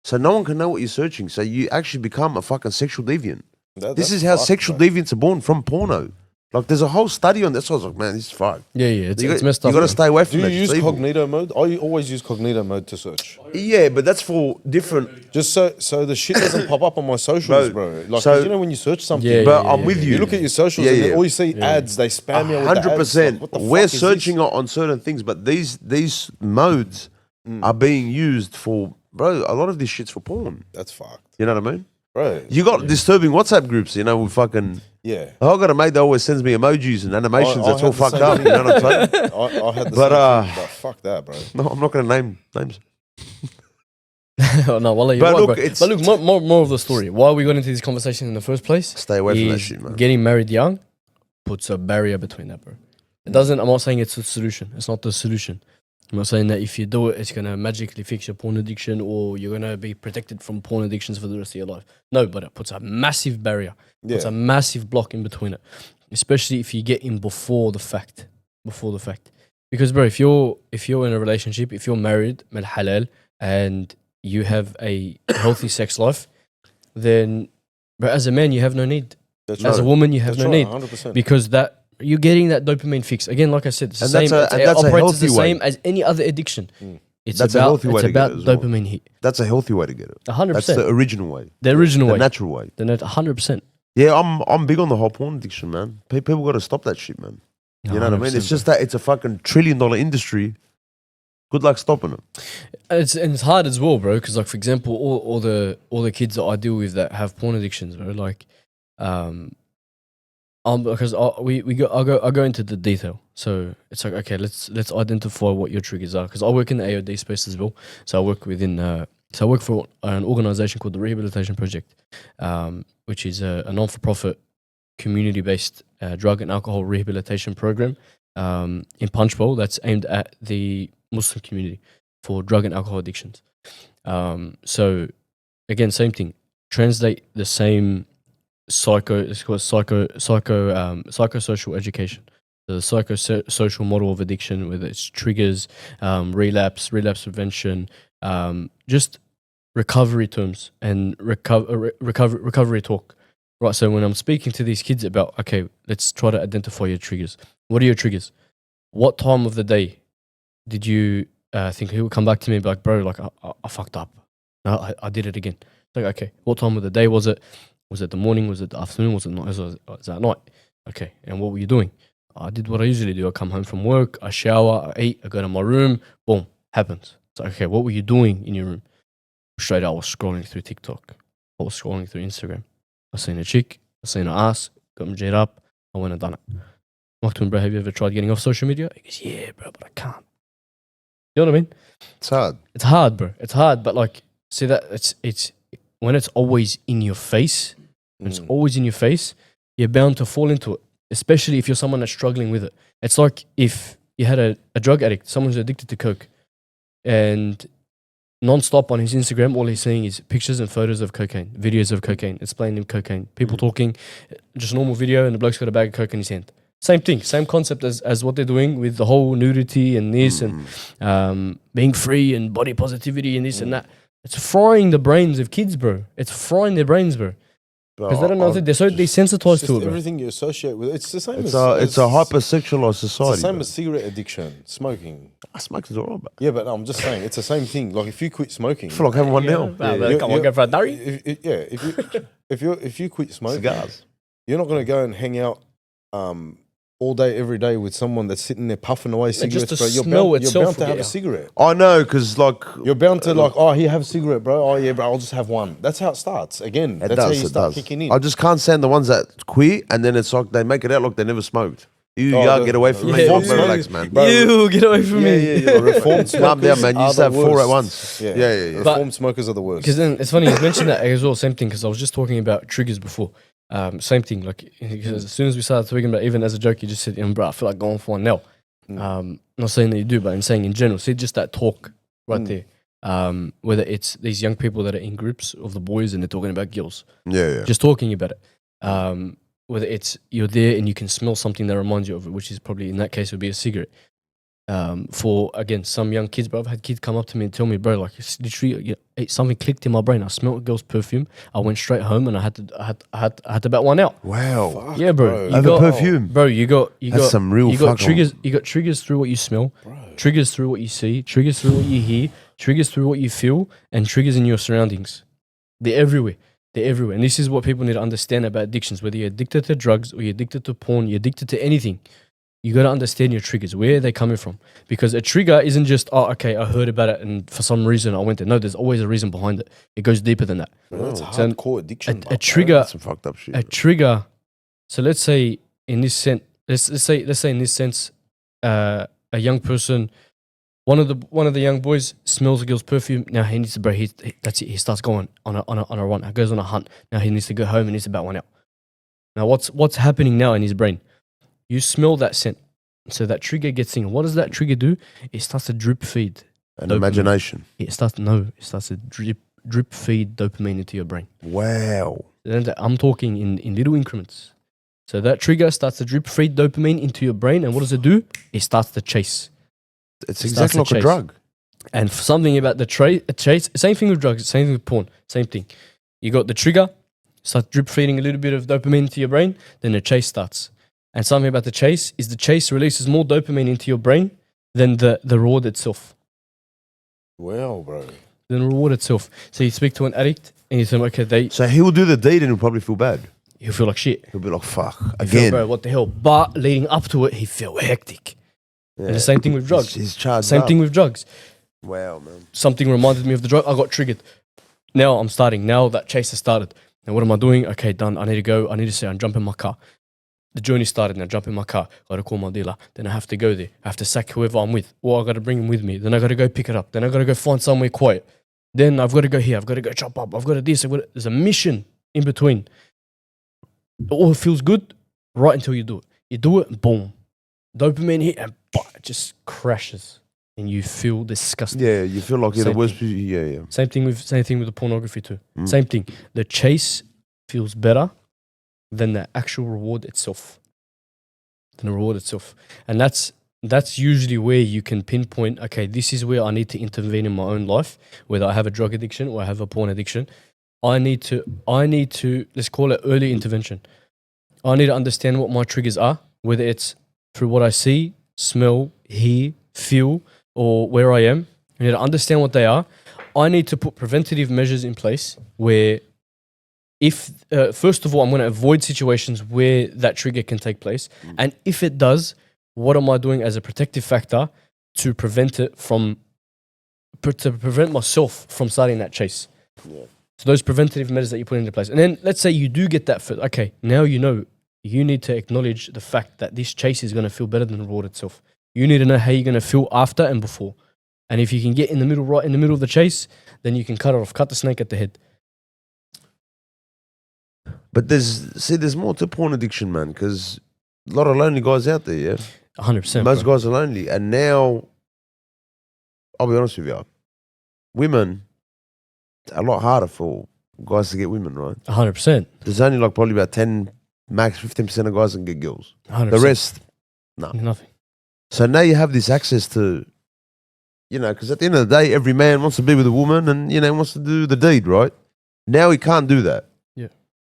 So no one can know what you're searching. So you actually become a fucking sexual deviant. This That's is how fucked, sexual bro. deviants are born, from porno. Like there's a whole study on this. So I was like, man, this is fucked. Yeah, it's You messed up. got to man. stay away Do from you that. use It's evil. cognito mode? I always use cognito mode to search. Yeah, but that's for different. Just so the shit doesn't pop up on my socials, bro. Like, so- 'cause you know when you search something, Yeah, But yeah, I'm yeah, with yeah. you. you look at your socials Yeah, and then yeah. all you see ads, they spam you with the ads. 100%. Like, what the We're fuck is searching this? on certain things, but these modes are being used for, bro. A lot of this shit's for porn. That's fucked, You know what I mean? bro. You got disturbing WhatsApp groups. You know, with fucking. Yeah. I got a mate that always sends me emojis and animations. I That's all had the fucked same up. thing. You know what I'm saying? I had the But, same thing, but fuck that, bro. No, I'm not going to name names. Oh, no, wallah, you're But right, look, bro. it's- But look, more of the story. Why we got into this conversation in the first place? Stay away from that is shit, man. Getting married young puts a barrier between that, bro. It doesn't. I'm not saying it's the solution. It's not the solution. I'm not saying that if you do it, it's gonna magically fix your porn addiction or you're gonna be protected from porn addictions for the rest of your life. No, but it puts a massive barrier. Puts a massive block in between it, especially if you get in before the fact. Before the fact, because bro, if you're in a relationship, if you're married, mal halal, and you have a healthy sex life, then, but as a man, you have no need. That's As a right. woman, you have That's no right, need 100%. because that you're getting that dopamine fix again. Like I said, it's the And same. that's a- and it that's a operates the healthy way. same as any other addiction. Mm. It's That's a about healthy way it's to get about it as well. dopamine hit. That's a healthy way to get it. 100%. That's the original way, The original the way. natural way. The 100%. Yeah, I'm big on the whole porn addiction, man. People got to stop that shit, man. You know what I mean? It's just that it's a fucking $1 trillion industry. Good luck stopping it. It's hard as well, bro. Because like for example, all the kids that I deal with that have porn addictions, bro. Like, because I'll go into the detail. So it's like, okay, let's identify what your triggers are. Because I work in the AOD space as well. So I work I work for an organization called the Rehabilitation Project, which is a non-for-profit community-based drug and alcohol rehabilitation program in Punchbowl that's aimed at the Muslim community for drug and alcohol addictions. So again, same thing. Translate the same psychosocial education. The psychosocial model of addiction, whether it's triggers, relapse prevention, just recovery terms and recovery talk. Right, so when I'm speaking to these kids about, okay, let's try to identify your triggers. What are your triggers? What time of the day did you think? He would come back to me and be like, bro, like I fucked up. No, I did it again. Like, okay, what time of the day was it? Was it the morning? Was it the afternoon? Was it night? Was it at night? Okay, and what were you doing? I did what I usually do. I come home from work, I shower, I eat, I go to my room, boom, happens. It's like, okay, what were you doing in your room? Straight out, I was scrolling through TikTok. I was scrolling through Instagram. I seen a chick, I seen her ass, got me jet up, I went and done it. I'm like to him, bro, have you ever tried getting off social media? He goes, yeah, bro, but I can't. You know what I mean? It's hard. It's hard, bro. It's hard, but like, see that it's when it's always in your face, when it's always in your face, you're bound to fall into it, especially if you're someone that's struggling with it. It's like if you had a drug addict, someone who's addicted to coke, and non-stop on his Instagram, all he's seeing is pictures and photos of cocaine, videos of cocaine, explaining him cocaine, people talking, just a normal video, and the bloke's got a bag of coke in his hand. Same thing, same concept as what they're doing with the whole nudity and this and being free and body positivity and this and that. It's frying the brains of kids, bro. It's frying their brains, bro. Because they don't know, they're so desensitized to it, bro. Everything you associate with it's the same. It's as a hypersexualized society. It's the same bro. as cigarette addiction, smoking. Smoking's all right, but Yeah, but I'm just saying it's the same thing. Like if you quit smoking, I feel like having one now. Come on, go for a durry. if you quit smoking, Cigars. you're not going to go and hang out all day every day with someone that's sitting there puffing away cigarettes. just the bro. You're smell bound, itself you're bound to will have get a you. cigarette. I know, because like You're bound to like, oh, here, have a cigarette, bro. Oh yeah, bro, I'll just have one. That's how it starts. Again, it that's does. how you It start does. kicking in. I just can't stand the ones that quit and then it's like they make it out like they never smoked. You Oh, gotta the- get away from me. yeah, I'm yeah. very relaxed, man. Bro, You get away from me. Reformed Calm down, smokers man. You are used to have the 4 at worst. once. Yeah. Reformed smokers are the worst. Because then it's funny you mentioned that as well. Same thing, because I was just talking about triggers before. Same thing, like because as soon as we started talking about, even as a joke, you just said, bro, I feel like going for one now. Not saying that you do, but I'm saying in general. See, just that talk right there. Whether it's these young people that are in groups of the boys and they're talking about girls, Yeah. just talking about it. Whether it's you're there and you can smell something that reminds you of it, which is probably in that case would be a cigarette. For again, some young kids, bro, I've had kids come up to me and tell me, bro, like it's literally something clicked in my brain. I smelled a girl's perfume. I went straight home and I had to bat one out. Wow. Fuck, Yeah, bro. You Over got perfume. Bro, you got That's some real you got fuck triggers. You got triggers through what you smell, triggers through what you see, triggers through what you hear, triggers through what you feel, and triggers in your surroundings. They're everywhere. They're everywhere. And this is what people need to understand about addictions. Whether you're addicted to drugs or you're addicted to porn, you're addicted to anything. You got to understand your triggers. Where are they coming from? Because a trigger isn't just, oh, okay, I heard about it and for some reason I went there. No, there's always a reason behind it. It goes deeper than that. Bro, that's So hardcore addiction. A trigger, That's some fucked up shit. a trigger. So let's say in this sense, let's say in this sense, a young person, one of the young boys smells a girl's perfume. Now he needs to, bro. That's it. He starts going on a run. He goes on a hunt. Now he needs to go home and needs to bat one out. Now what's happening now in his brain? You smell that scent. So that trigger gets in. What does that trigger do? It starts to drip feed. And Dopamine. imagination. It starts to drip feed dopamine into your brain. Wow. And I'm talking in little increments. So that trigger starts to drip feed dopamine into your brain, and what does it do? It starts to chase. It's It starts exactly like to a chase. drug. And something about the chase, same thing with drugs, same thing with porn, same thing. You got the trigger, start drip feeding a little bit of dopamine into your brain, then the chase starts. And something about the chase is the chase releases more dopamine into your brain than the reward itself. Wow, bro. Than the reward itself. So you speak to an addict and you say, okay, So he'll do the deed and he'll probably feel bad. he'll feel like shit. He'll be like, fuck, He'll feel, again. bro, what the hell? But leading up to it, he felt hectic. Yeah. And the same thing with drugs. He's charged Same up. thing with drugs. Wow, man. Something reminded me of the drug. I got triggered. Now I'm starting. Now that chase has started. Now what am I doing? Okay, done. I need to go. I need to say, I'm jumping in my car. The journey started. Now jump in my car. Got to call my dealer. Then I have to go there. I have to sack whoever I'm with. Or I got to bring him with me. Then I got to go pick it up. Then I got to go find somewhere quiet. Then I've got to go here. I've got to go chop up. I've got to this. There's a mission in between. It all feels good right until you do it. You do it, boom. Dopamine hit and it just crashes. And you feel disgusting. Yeah, you feel like you're the Same worst. Yeah. Same thing with the pornography too. Mm. Same thing. The chase feels better than the actual reward itself. And that's usually where you can pinpoint, okay, this is where I need to intervene in my own life, whether I have a drug addiction or I have a porn addiction. I need to let's call it early intervention. I need to understand what my triggers are, whether it's through what I see, smell, hear, feel, or where I am. I need to understand what they are. I need to put preventative measures in place where if, first of all, I'm going to avoid situations where that trigger can take place. And if it does, what am I doing as a protective factor to prevent it from, to prevent myself from starting that chase? Yeah. So those preventative measures that you put into place. And then let's say you do get that fit. Okay, now you know you need to acknowledge the fact that this chase is going to feel better than the reward itself. You need to know how you're going to feel after and before. And if you can get in the middle, right in the middle of the chase, then you can cut it off, cut the snake at the head. But there's more to porn addiction, man, because a lot of lonely guys out there, yeah? 100%. Most bro. guys are lonely. And now, I'll be honest with you, women, it's a lot harder for guys to get women, right? 100%. There's only like probably about 10, max 15% of guys that can get girls. 100%. The rest, Nothing. so now you have this access to, because at the end of the day, every man wants to be with a woman and, wants to do the deed, right? Now he can't do that. Yeah.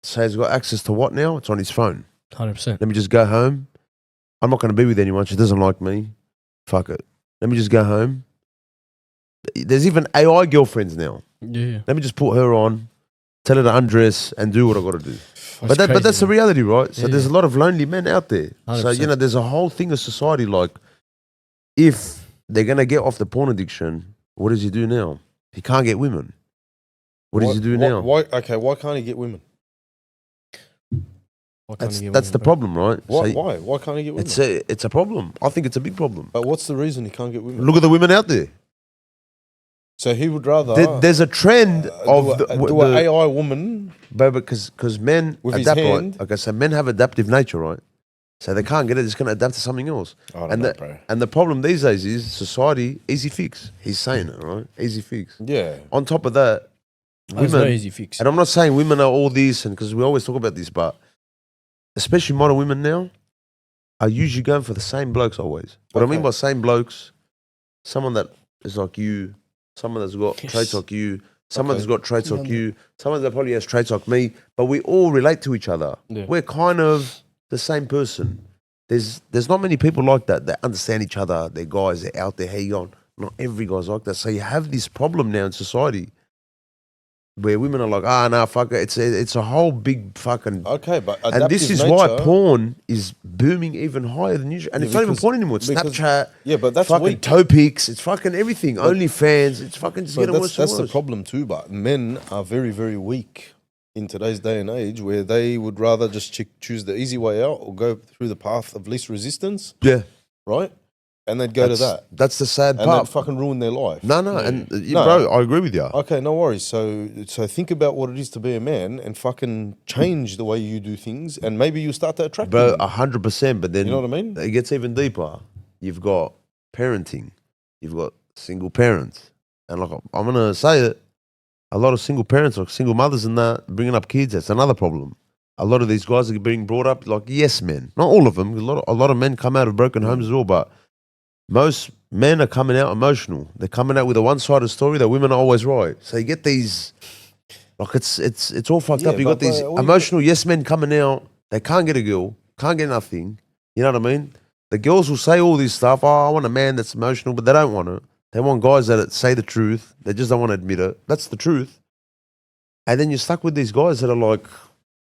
So he's got access to what now? It's on his phone. 100%. Let me just go home. I'm not going to be with anyone. She doesn't like me. Fuck it. Let me just go home. There's even AI girlfriends now. Yeah. Let me just put her on, tell her to undress and do what I got to do. But That's that's the crazy, reality, right? So Yeah, there's yeah. a lot of lonely men out there. So, 100%. there's a whole thing of society like, if they're going to get off the porn addiction, what does he do now? He can't get women. What does he do now? Why can't he get women? Why can't he get That's the women, bro? problem, right? Why? So Why? Why can't he get women? it's a problem. I think it's a big problem. But what's the reason he can't get women? Look at the women out there. So he would rather There's a trend of do an AI woman. but because men With his adapt, hand? right? Okay, so men have adaptive nature, right? So they can't get it. They're just going to adapt to something else. I don't And know, the, bro. and the problem these days is society, easy fix. He's saying it, right? Easy fix. Yeah. On top of that, There's no women, easy fix. and I'm not saying women are all this, and because we always talk about this, but especially modern women now are usually going for the same blokes always. What I mean Okay. by same blokes, someone that is like you, someone that's got Yes. traits like you, someone Okay. that's got traits like Yeah. you, someone that probably has traits like me, but we all relate to each other. Yeah. We're kind of the same person. There's not many people like that understand each other. They're guys, they're out there, hey, you on. Not every guy's like that. So you have this problem now in society where women are like, nah, fuck it. It's a whole big fucking... Okay, but And this is adaptive why nature- porn is booming even higher than usual. And Yeah, it's not even because- porn anymore. It's because- Snapchat, Yeah, but that's fucking weak. toe pics. It's fucking everything. OnlyFans. It's fucking just But getting worse and that's the worse. problem too. But men are very, very weak in today's day and age, where they would rather just choose the easy way out or go through the path of least resistance, Yeah. right? and they'd go to that, That's the sad and part. they'd fucking ruin their life. No, No. bro, I agree with you. Okay, no worries. So think about what it is to be a man and fucking change the way you do things, and maybe you start to attract Bro, women. 100%. But then You know what I mean? it gets even deeper. You've got parenting. You've got single parents. And like I'm gonna say it, a lot of single parents or single mothers and that bringing up kids, that's another problem. A lot of these guys are being brought up like yes men. Not all of them. A lot of men come out of broken homes as well, but most men are coming out emotional. They're coming out with a one-sided story that women are always right. So you get these, like it's all fucked Yeah, up. You got but, these all you emotional yes men coming out. They can't get a girl, can't get nothing. You know what I mean? The girls will say all this stuff. Oh, I want a man that's emotional, but they don't want it. They want guys that say the truth. They just don't want to admit it. That's the truth. And then you're stuck with these guys that are like,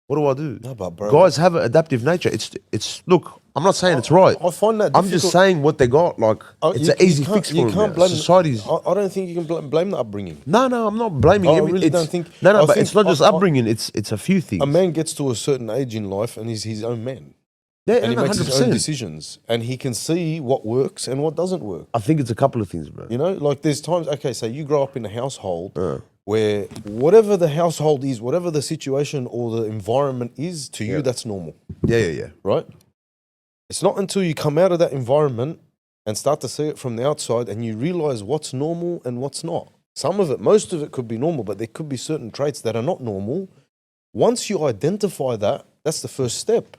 what do I do? No, but bro, Guys have an adaptive nature. It's look, I'm not saying it's right. I find that I'm just difficult. saying what they got. Like Oh, it's you- an you easy can't- fix for you them. can't now. blame Society's I don't think you can blame the upbringing. no, I'm not blaming I him. really It's- don't think- No, I but think it's not just I- upbringing. It's a few things. A man gets to a certain age in life and he's his own man, yeah, and he no, makes his 100%. own decisions, and he can see what works and what doesn't work. I think it's a couple of things, bro. You know, like there's times. Okay, so you grow up in a household where whatever the household is, whatever the situation or the environment is to you, that's normal, Yeah. right? It's not until you come out of that environment and start to see it from the outside and you realize what's normal and what's not. Some of it, most of it could be normal, but there could be certain traits that are not normal. Once you identify that, that's the first step.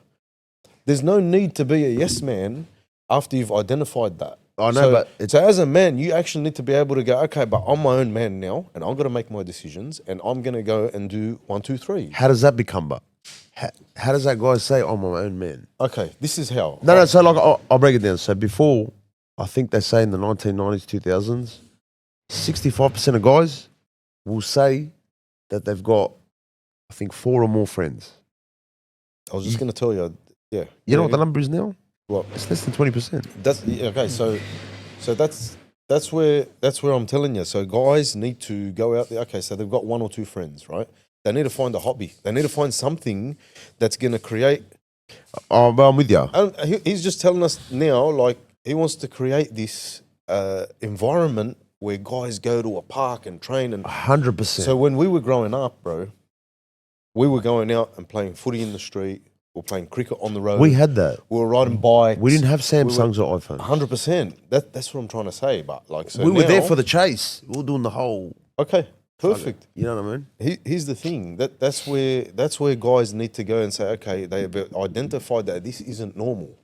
There's no need to be a yes man after you've identified that. I know, so, but it's- so as a man, you actually need to be able to go, okay, but I'm my own man now, and I'm going to make my decisions, and I'm going to go and do 1, 2, 3. How does that become, but? How does that guy say, I'm my own man? Okay, this is how. No, so like, I'll break it down. So before, I think they say in the 1990s, 2000s, 65% of guys will say that they've got, I think, 4 or more friends. I was just going to tell you, yeah. You know what the number is now? What? It's less than 20%. That's yeah, okay. So that's where I'm telling you. So guys need to go out there. Okay, so they've got 1 or 2 friends, right? They need to find a hobby. They need to find something that's going to create. Oh, but I'm with you. He's just telling us now, like he wants to create this environment where guys go to a park and train. And 100%. so when we were growing up, bro, we were going out and playing footy in the street. Or playing cricket on the road. we had that. We were riding bikes. We didn't have Samsungs or iPhones. 100%. That's what I'm trying to say. But like, so we were there now- for the chase. We were doing the whole. Okay, perfect. You know what I mean? Here's the thing. That's where guys need to go and say, okay, they have identified that this isn't normal.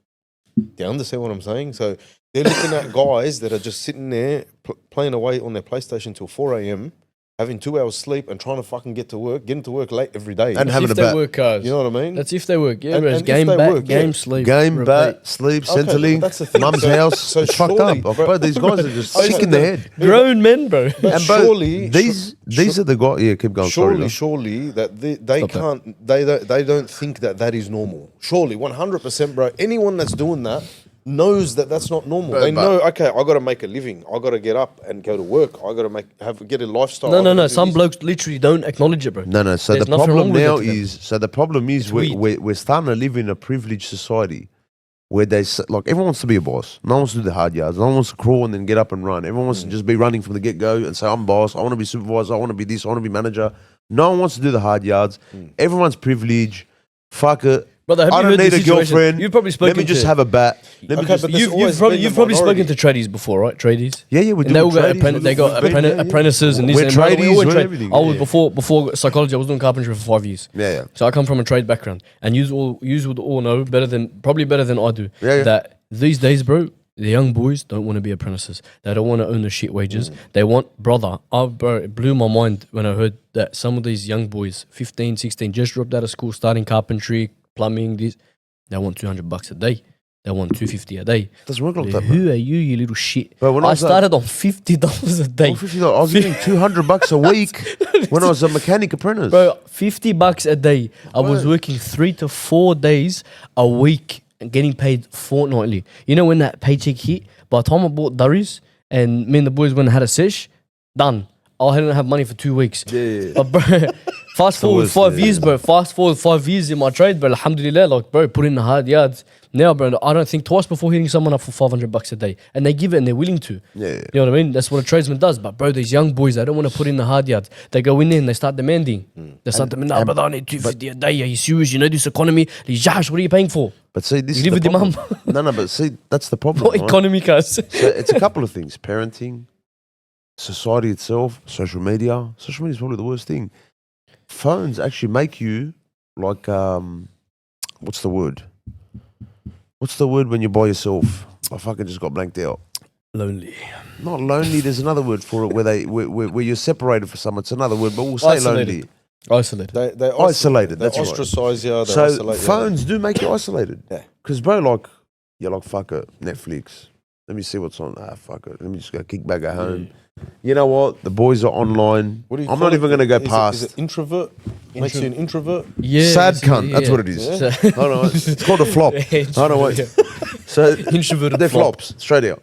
Do you understand what I'm saying? So they're looking at guys that are just sitting there playing away on their PlayStation till 4 a.m., having 2 hours sleep and trying to fucking getting to work late every day. And having if a they bat. work cars. You know what I mean? That's if they work. Yeah, And- bro. It's and if game they back, work, game yeah. sleep. Game, repeat. bat, sleep, Okay, Centrelink, but that's the thing. mum's So- house. so it's fucked surely, up. bro- Bro, these guys are just Okay, sick in the head. Grown men, bro. But And bro, surely, these are the guys. Yeah, keep going. surely that they Stop that. can't they don't think that is normal. Surely 100%, bro. Anyone that's doing that knows that that's not normal. Bro, they but- know, okay, I got to make a living. I got to get up and go to work. I got to get a lifestyle. No, I no, gotta no. do Some this. blokes literally don't acknowledge it, bro. No. So There's the nothing wrong problem with it now to them. is weed. we're starting to live in a privileged society where like everyone wants to be a boss. No one wants to do the hard yards. No one wants to crawl and then get up and run. Everyone wants to just be running from the get go and say, I'm boss. I want to be supervisor. I want to be this. I want to be manager. No one wants to do the hard yards. Everyone's privileged. Fuck it. Brother, have I you don't heard need the a situation? girlfriend. You've probably spoken Let me just to- have a bat. Let me Okay, just. but there's always been You've the probably spoken minority. to tradies before, right? Tradies. Yeah, we do. And they all got tradies, they got we've been there, yeah. apprentices and this We're and that. We tradies, all went we're trade. everything, I was yeah. before psychology. I was doing carpentry for 5 years. Yeah. So I come from a trade background, and you would all know probably better than I do. Yeah. That these days, bro, the young boys don't want to be apprentices. They don't want to earn the shit wages. They want, bro, it blew my mind when I heard that some of these young boys, 15, 16, just dropped out of school, starting carpentry, plumbing, this. They want $200 a day. They want $250 a day. Doesn't work like that, bro. Who are you little shit? Bro, when I I was like- started on $50 a day. Oh, $50. I was getting $200 a week when I was a mechanic apprentice. Bro, $50 a day. I was working 3 to 4 days a week and getting paid fortnightly. You know when that paycheck hit? By the time I bought Durries and me and the boys went and had a sesh, done. I didn't have money for 2 weeks. Yeah. But bro, Fast forward worst, 5 yeah. years, bro. Fast forward 5 years in my trade, bro. Alhamdulillah, like, bro, put in the hard yards. Now, bro, I don't think twice before hitting someone up for $500 a day, and they give it and they're willing to. Yeah. You know what I mean? That's what a tradesman does. But bro, these young boys, they don't want to put in the hard yards. They go in there and they start demanding. They start demanding, nah, but I need 250 a day. Are you serious? You know this economy? Josh, what are you paying for? But see, this You is live the with your problem. mum. No, but see, that's the problem. What right? economy, cuz? So it's a couple of things: parenting, society itself, social media. Social media is probably the worst thing. Phones actually make you like what's the word? What's the word when you're by yourself? I fucking just got blanked out. Lonely. Not lonely. There's another word for it where you're separated from someone. It's another word, but we'll say Isolated. lonely. Isolated. They Isolated. They That's right. ostracize you. They So isolate you. phones do make you isolated. Yeah. Because bro, like you're like fuck it, Netflix. Let me see what's on. Fuck it. Let me just go kick back at home. You know what? The boys are online. What do you I'm call not it? even going to go Is it- past. Is it introvert? Makes you an introvert. Yeah. Sad it's- cunt. That's yeah. what it is. So- I don't know. It's called a flop. I don't know. Wait. So Introverted they're flop. flops straight out.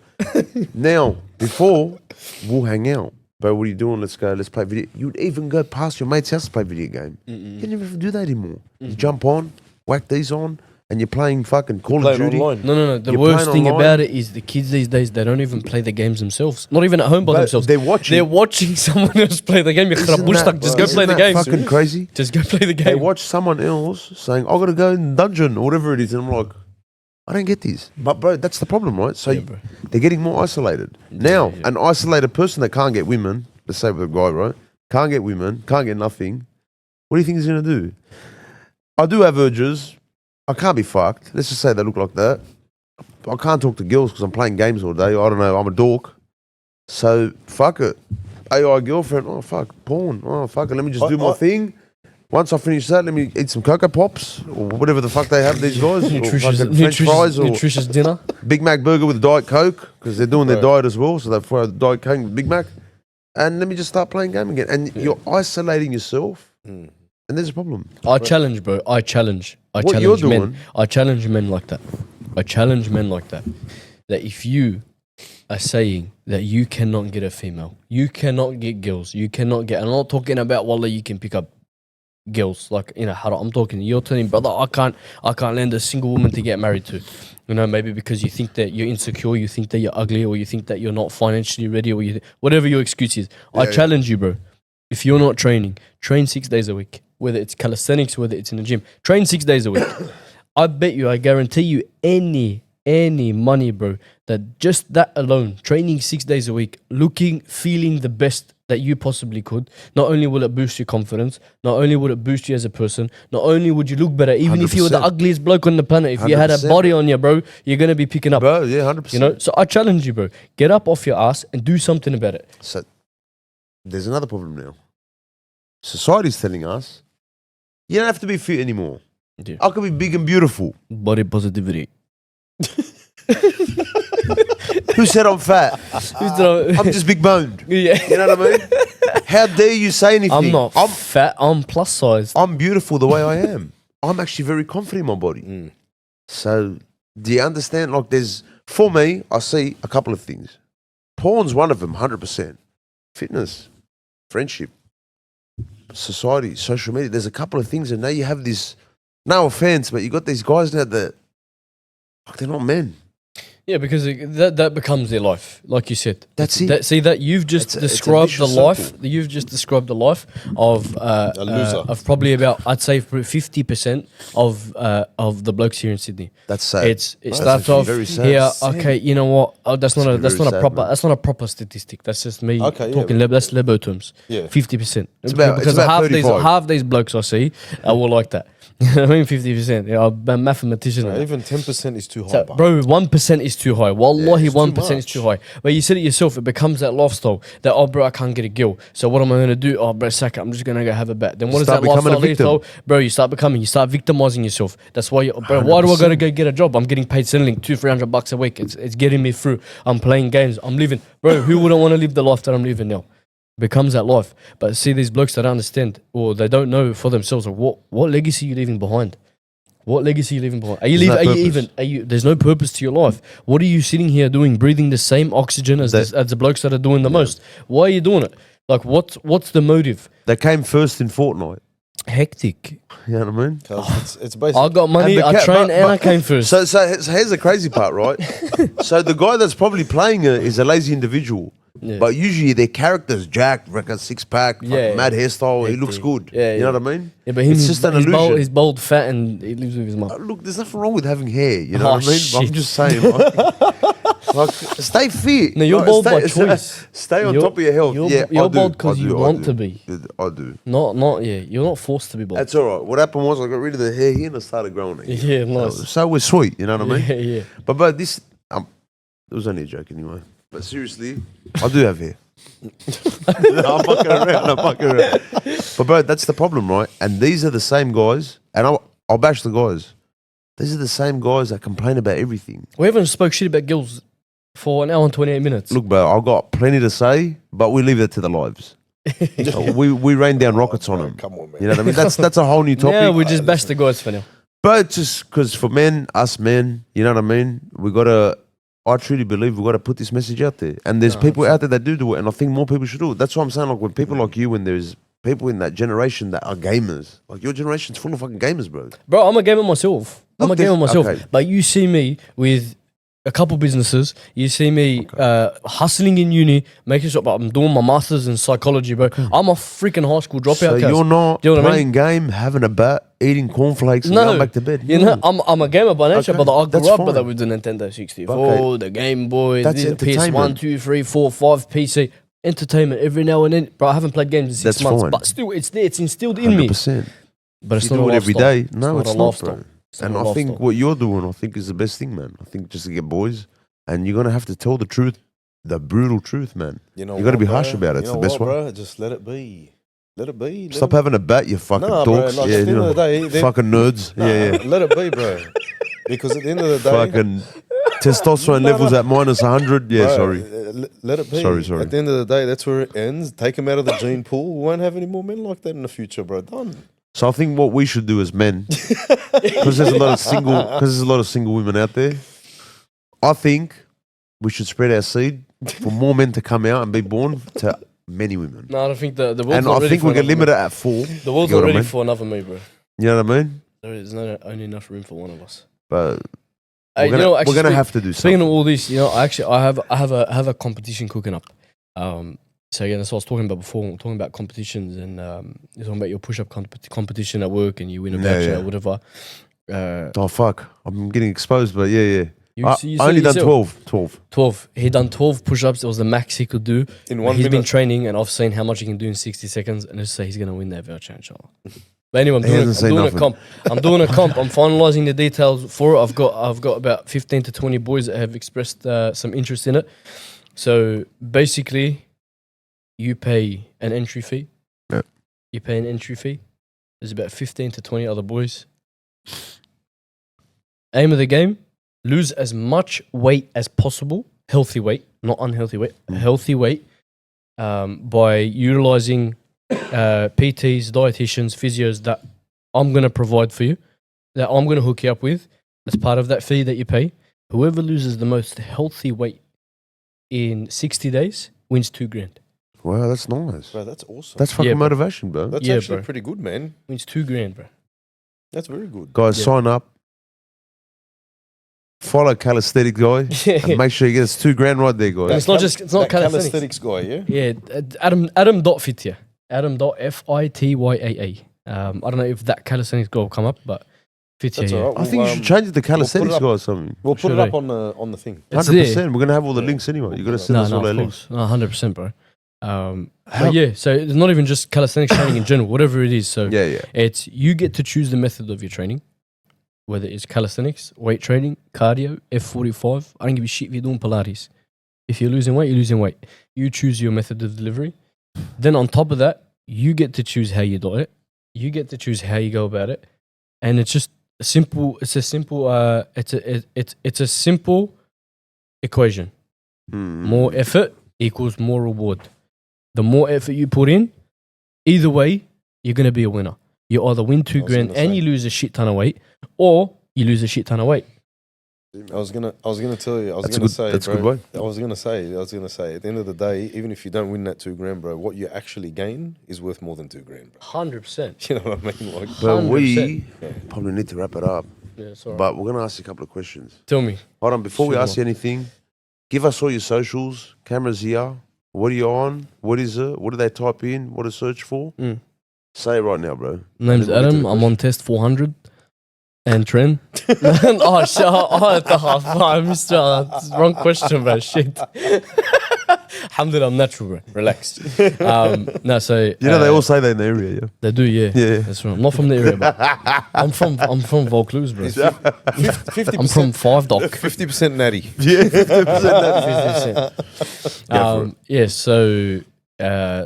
Now, before we'll hang out. Bro, what are you doing? Let's go. Let's play video. You'd even go past your mate's house to play video game. You can never do that anymore. You jump on, whack these on, and you're playing fucking Call of Playing Duty. online. No. The You're worst playing thing online. about it is the kids these days, they don't even play the games themselves. Not even at home by But themselves. they're watching. They're watching someone else play the game. Isn't that- Just go isn't play the that game. Fucking crazy. Just go play the They game. watch someone else saying, "I got to go in dungeon" or whatever it is, and I'm like, I don't get these. But bro, that's the problem, right? So Yeah, bro. they're getting more isolated now. An isolated person that can't get women, let's say with a guy, right? Can't get women, can't get nothing. What do you think he's gonna do? I do have urges. I can't be fucked. Let's just say they look like that. I can't talk to girls because I'm playing games all day. I don't know. I'm a dork. So fuck it. AI girlfriend. Oh fuck. Porn. Oh fuck it. Let me just do my thing. Once I finish that, let me eat some Cocoa Pops or whatever the fuck they have these guys. Or Nutritious, fucking French fries or nutritious dinner. Big Mac burger with Diet Coke because they're doing their Right. diet as well. So they throw Diet Coke with Big Mac. And let me just start playing game again. And you're isolating yourself. And there's a problem. I challenge, bro. I challenge What men. you're doing- I challenge men like that. I challenge men like that. That if you are saying that you cannot get a female, you cannot get girls, you cannot get. I'm not talking about wallah, you can pick up girls like in a haram. I'm talking. You're telling brother, I can't land a single woman to get married to. You know, maybe because you think that you're insecure, you think that you're ugly, or you think that you're not financially ready, or whatever your excuse is. I challenge you, bro. If you're not training, train 6 days a week. Whether it's calisthenics, whether it's in the gym, train 6 days a week. I bet you, I guarantee you, any money, bro, that just that alone, training 6 days a week, looking, feeling the best that you possibly could, not only will it boost your confidence, not only would it boost you as a person, not only would you look better, even if you were the 100%. ugliest bloke on the planet, if you had a 100%. body on you, bro, you're going to be picking up. Bro, yeah, 100%. You know, so I challenge you, bro. Get up off your ass and do something about it. So there's another problem now. Society's telling us you don't have to be fit anymore. Yeah. I could be big and beautiful. Body positivity. Who said I'm fat? I'm just big boned. Yeah. You know what I mean? How dare you say anything? I'm not fat. I'm plus size. I'm beautiful the way I am. I'm actually very confident in my body. So, do you understand? Like, for me, I see a couple of things. Porn's one of them, 100%. Fitness, friendship, society, social media. There's a couple of things, and now you have this. No offense, but you got these guys now that they're not men. Yeah, because that becomes their life, like you said. That's it. See that you've just It's a described the vicious life. circle. You've just described the life of loser. of probably about, I'd say 50% of the blokes here in Sydney. That's sad. It That's starts actually off very sad. here. Okay, you know what? Oh, that's not a very sad, proper man. that's not a proper statistic. That's just me Okay, yeah. talking. That's Lebo terms. Yeah. 50%. It's about half 35. these blokes I see are all like that. I mean 50%. Yeah, I'm a mathematician. Even 10% is too high. So, bro, 1% is too high. Wallahi, it's too 1% is too high. But you said it yourself, it becomes that lifestyle that, oh, bro, I can't get a girl. So what am I going to do? Oh, bro, sack it. I'm just going to go have a bet. Then what is Start that becoming a lifestyle? victim. Bro, you start victimizing yourself. That's why, bro, why do I got to go get a job? I'm getting paid Centrelink $200-300 a week. It's getting me through. I'm playing games. I'm living. Bro, who wouldn't want to live the life that I'm living now? Becomes that life. But see, these blokes that don't understand or they don't know for themselves, like, what legacy are you leaving behind? What legacy are you leaving behind? There's no purpose to your life. What are you sitting here doing, breathing the same oxygen as the blokes that are doing the most? Why are you doing it? Like, what's the motive? They came first in Fortnite. hectic. You know what I mean? 'Cause it's basically I got money, And the I cat- trained, but- and I but- came first. So here's the crazy part, right? So the guy that's probably playing it is a lazy individual. Yeah. But usually their character's jacked, record six pack, Yeah. mad hairstyle. He looks Hectic. good. Yeah, you know yeah. what I mean? Yeah, but him, it's just an he's illusion. Bold, he's bald, fat, and he lives with his mum. Look, there's nothing wrong with having hair. You know Oh, what I mean? I'm shit. just saying. Like, stay fit. No, you're Like, bald stay, by choice. Stay on You're- top of your health. you're- Yeah, you're I do, bald 'cause I you do, I want do. to be. I do. Not, yeah. You're not forced to be bald. That's all right. What happened was I got rid of the hair here and I started growing it. Yeah, nice. So we're sweet. You know what I mean? Yeah, yeah. But this, it was only a joke anyway. But seriously, I do have hair. No, I'm fucking around. But bro, that's the problem, right? And these are the same guys, and I'll bash the guys. These are the same guys that complain about everything. We haven't spoke shit about girls for an hour and 28 minutes. Look, bro, I've got plenty to say, but we leave it to the lives. So we rain down rockets on them. Come on, man. You know what I mean? That's a whole new topic. Yeah, we just bash the guys for now. But just because for men, us men, you know what I mean? We gotta. I truly believe we gotta put this message out there, and there's people out there that do it, and I think more people should do it. That's what I'm saying. Like when people like you, when there's people in that generation that are gamers, like your generation's full of fucking gamers, bro. Bro, I'm a gamer myself. I'm a Look, gamer this- myself. okay. But you see me with a couple businesses. You see me hustling in uni, making sure I'm doing my masters in psychology, bro. I'm a freaking high school dropout. So cuz. you're not Do you know what I playing game, having a bat, eating cornflakes, and No, going back to bed. You know, I'm a gamer by nature, Okay, but I that's grew up fine. brother, with the Nintendo 64, Okay. the Game Boy, That's the PS1, entertainment. 2, 3, 4, 5, PC. Entertainment every now and then. Bro, I haven't played games in 6 That's months, fine. but still, it's there. It's instilled in me. 100%. But it's You not do a it every lifestyle. day. No, it's a not, lifestyle. bro. It's And not a I think lifestyle. what you're doing, I think, is the best thing, man. I think just to get boys, and you're gonna have to tell the truth, the brutal truth, man. You know You gotta what, be bro? harsh about it. You It's know the best what, one. bro? Just let it be. Let it be. Stop having a bat, you fucking Nah, bro, dorks. like, yeah, at the you end know, of the day, they- fucking nerds. Nah, yeah, yeah. Let it be, bro. Because at the end of the day, Fucking testosterone levels at minus 100. Yeah, bro, sorry. Let it be. Sorry. At the end of the day, that's where it ends. Take them out of the gene pool. We won't have any more men like that in the future, bro. Done. So I think what we should do as men, because there's a lot of single women out there. I think we should spread our seed for more men to come out and be born to many women. No, I don't think the world's And not I ready think for we can another limit me. it at 4. The world's You know not what I ready mean? for another me, bro. You know what I mean? There is not only enough room for one of us. But Hey, we're you know, gonna, actually, we're gonna have to do speaking something. of all this, you know, I have a competition cooking up. So again, that's what I was talking about before. We're talking about competitions, and you're talking about your push-up competition at work, and you win a Yeah, voucher yeah. or whatever. Oh fuck! I'm getting exposed, but yeah. You, I you only said done yourself. 12. 12. He done 12 push-ups. It was the max he could do. In 1 He's been minute. training, and I've seen how much he can do in 60 seconds, and let's say he's gonna win that voucher, inshallah. But anyway, He hasn't I'm seen doing a nothing. comp. I'm doing a comp. I'm finalising the details for it. I've got about 15 to 20 boys that have expressed some interest in it. So basically, you pay an entry fee. Yeah. You pay an entry fee. There's about 15 to 20 other boys. Aim of the game: lose as much weight as possible, healthy weight, not unhealthy weight, healthy weight, by utilizing PTs, dietitians, physios that I'm going to provide for you, that I'm going to hook you up with as part of that fee that you pay. Whoever loses the most healthy weight in 60 days wins $2,000. Wow, that's nice. Bro, that's awesome. That's fucking Yeah, bro. motivation, bro. That's Yeah, actually bro. pretty good, man. Wins $2,000, bro. That's very good. Guys, Yeah. sign up. Follow Calisthenic Guy. And make sure you get us $2,000 right there, guys. It's not just- it's not that calisthenics. guy, yeah? Yeah, Adam.Fitya. Adam.Fityaa. I don't know if that calisthenics goal will come up, but Fitya. That's Yeah. all right. I think you should change it to Calisthenics up. Guy or something. We'll put Should it up I? on the thing. It's 100%. there. We're going to have all the links anyway. You're going to send us all No, our of links. course. No, 100%, bro. How- But yeah, so it's not even just calisthenics training in general, whatever it is. So Yeah. it's you get to choose the method of your training, whether it's calisthenics, weight training, cardio, F45. I don't give a shit if you're doing Pilates. If you're losing weight, you're losing weight. You choose your method of delivery. Then on top of that, you get to choose how you diet. You get to choose how you go about it, and it's just a simple. It's a simple. It's a simple equation. Mm. More effort equals more reward. The more effort you put in, either way, you're going to be a winner. You either win $2,000 gonna and say. you lose a shit ton of weight, or you lose a shit ton of weight. I was gonna tell you. I was That's a gonna good- say, that's a bro. good way. I was gonna say. At the end of the day, even if you don't win that $2,000, bro, what you actually gain is worth more than $2,000, bro. 100%. You know what I mean? Like, But we 100%. probably need to wrap it up. Yeah, sorry. But we're gonna ask you a couple of questions. Tell me. Hold on, before we Shoot ask you anything, give us all your socials. Cameras here. What are you on? What is it? What do they type in? What to search for? Mm. Say it right now, bro. Name's Then we'll get to Adam. the I'm on test 400. And Trent. Oh, shit. Oh, the half. I missed wrong question, bro. Shit. Alhamdulillah, I'm natural, bro. Relax. No, so You know they all say they're in the area, yeah. they do, yeah. Yeah. That's right. I'm not from the area, but I'm from Vaucluse, bro. 50%, I'm from 5 Dock. 50% natty. Yeah, 50%. Yeah, so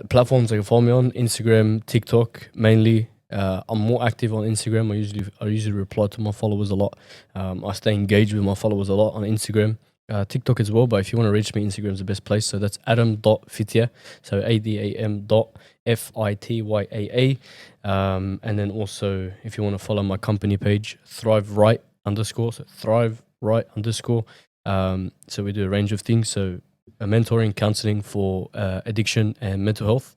platforms I can follow me on Instagram, TikTok mainly. I'm more active on Instagram. I usually reply to my followers a lot. I stay engaged with my followers a lot on Instagram. TikTok as well, but if you want to reach me, Instagram is the best place. So that's adam.fitya, so adam.fityaa. And then also, if you want to follow my company page, Thrive Right _, so Thrive Right _. So we do a range of things. So mentoring, counseling for addiction and mental health,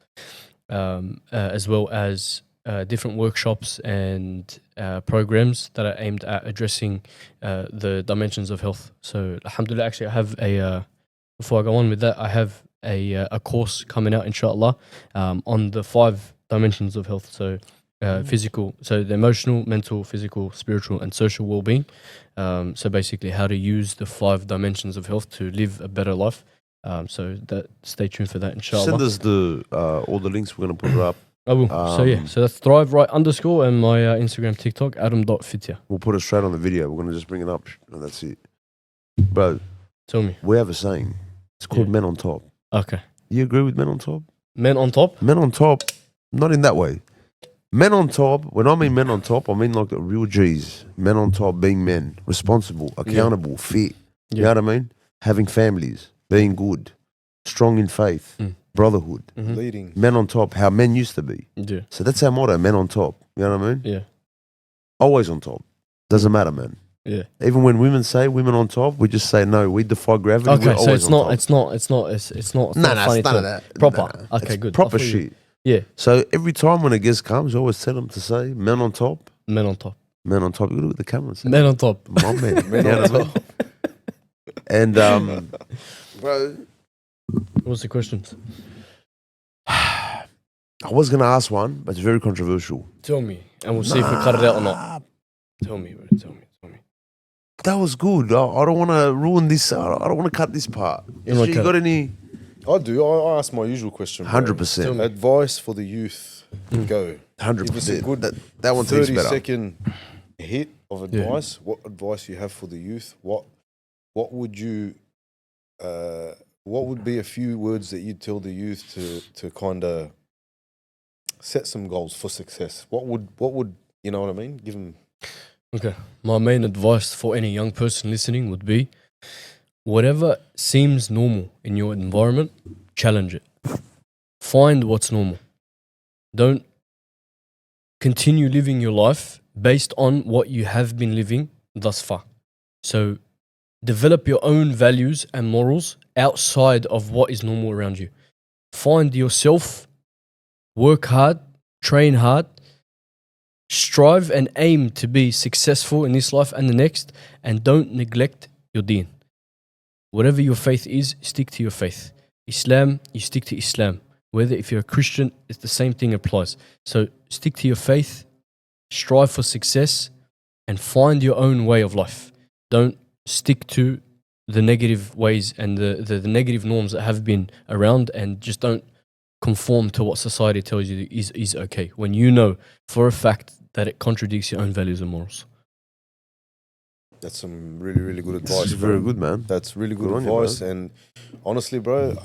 as well as different workshops and programs that are aimed at addressing the dimensions of health. So alhamdulillah, actually I have before I go on with that, I have a course coming out inshallah on the 5 dimensions of health. So physical, so the emotional, mental, physical, spiritual and social well-being. So basically how to use the 5 dimensions of health to live a better life. So that stay tuned for that inshallah. Send us all the links. We're gonna put it up. I will. So yeah, so that's Thrive Right _ and my Instagram, TikTok, adam.fitya. We'll put it straight on the video. We're gonna just bring it up, and that's it, bro. Tell me. We have a saying. It's called Yeah. "Men on Top." Okay. You agree with "Men on Top"? Men on top? Men on top, not in that way. Men on top. When I mean men on top, I mean like the real G's. Men on top, being men, responsible, accountable, fit. You know what I mean? Having families, being good, strong in faith, brotherhood. Mhm. Leading. Men on top, how men used to be. Yeah. So that's our motto, men on top. You know what I mean? Yeah. Always on top. Doesn't matter, man. Yeah. Even when women say women on top, we just say no, we defy gravity. Okay, we're so always it's on not, top. it's not, it's not, it's not Nah, funny it's none of talk. that. Proper. Nah, Okay, it's good. Proper I thought you- shit. Yeah. So every time when a guest comes, I always tell them to say men on top, Men on top. men on top. You look at the camera and say, Men on top. my man. Men You know on what I mean? And bro, What's the questions? I was gonna ask one, but it's very controversial. Tell me, and we'll see if we cut it out or not. Tell me, bro. Tell me. That was good. I don't want to ruin this. I don't want to cut this part. You wanna You cut got it? any? I do. I ask my usual question. bro. 100%. Advice for the youth. Mm. Go. 100%. good That one takes better. 30-second hit of advice. What advice you have for the youth? What would you? What would be a few words that you'd tell the youth to kind of set some goals for success? What would you know what I mean? Give them. Okay. My main advice for any young person listening would be whatever seems normal in your environment, challenge it. Find what's normal. Don't continue living your life based on what you have been living thus far. So develop your own values and morals outside of what is normal around you. Find yourself, work hard, train hard, strive and aim to be successful in this life and the next, and don't neglect your deen. Whatever your faith is, stick to your faith. Islam, you stick to Islam. Whether if you're a Christian, it's the same thing applies. So stick to your faith, strive for success, and find your own way of life. Don't stick to the negative ways and the negative norms that have been around, and just don't conform to what society tells you is okay, when you know for a fact that it contradicts your own values and morals. That's some really good advice. This is bro. very good, man. That's really good Good on you, advice. And honestly, bro,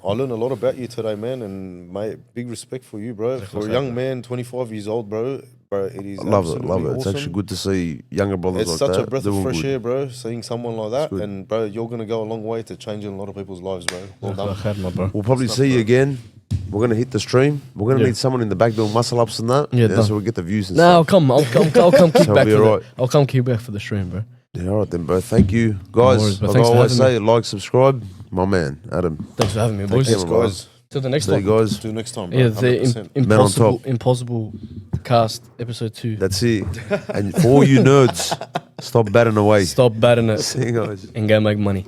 I learned a lot about you today, man. And mate, big respect for you, bro. For a young man, 25 years old, bro, it is I love it, absolutely love it. awesome. It's actually good to see younger brothers It's like such that. a breath They're of all fresh good. air, bro. Seeing someone like that, good. and bro, you're gonna go a long way to changing a lot of people's lives, bro. Well done. bro. We'll probably see you again. We're gonna hit the stream. We're gonna Yeah. need someone in the back doing muscle ups and that. Yeah, done. so we get the views and No, stuff. I'll come keep So back. it'll be alright. I'll come keep back for the stream, bro. Yeah, all right then, bro. Thank you, guys. worries, bro. Like I Thanks for always having say, like, subscribe. My man, Adam. Thanks for having me, boys. care, Thanks, bro. guys. Till the next See you time. guys. Till next time, bro. Yeah, the 100%. Men on top. impossible cast episode 2. That's it. And for all you nerds, stop batting away. Stop batting it See you guys. and go make money.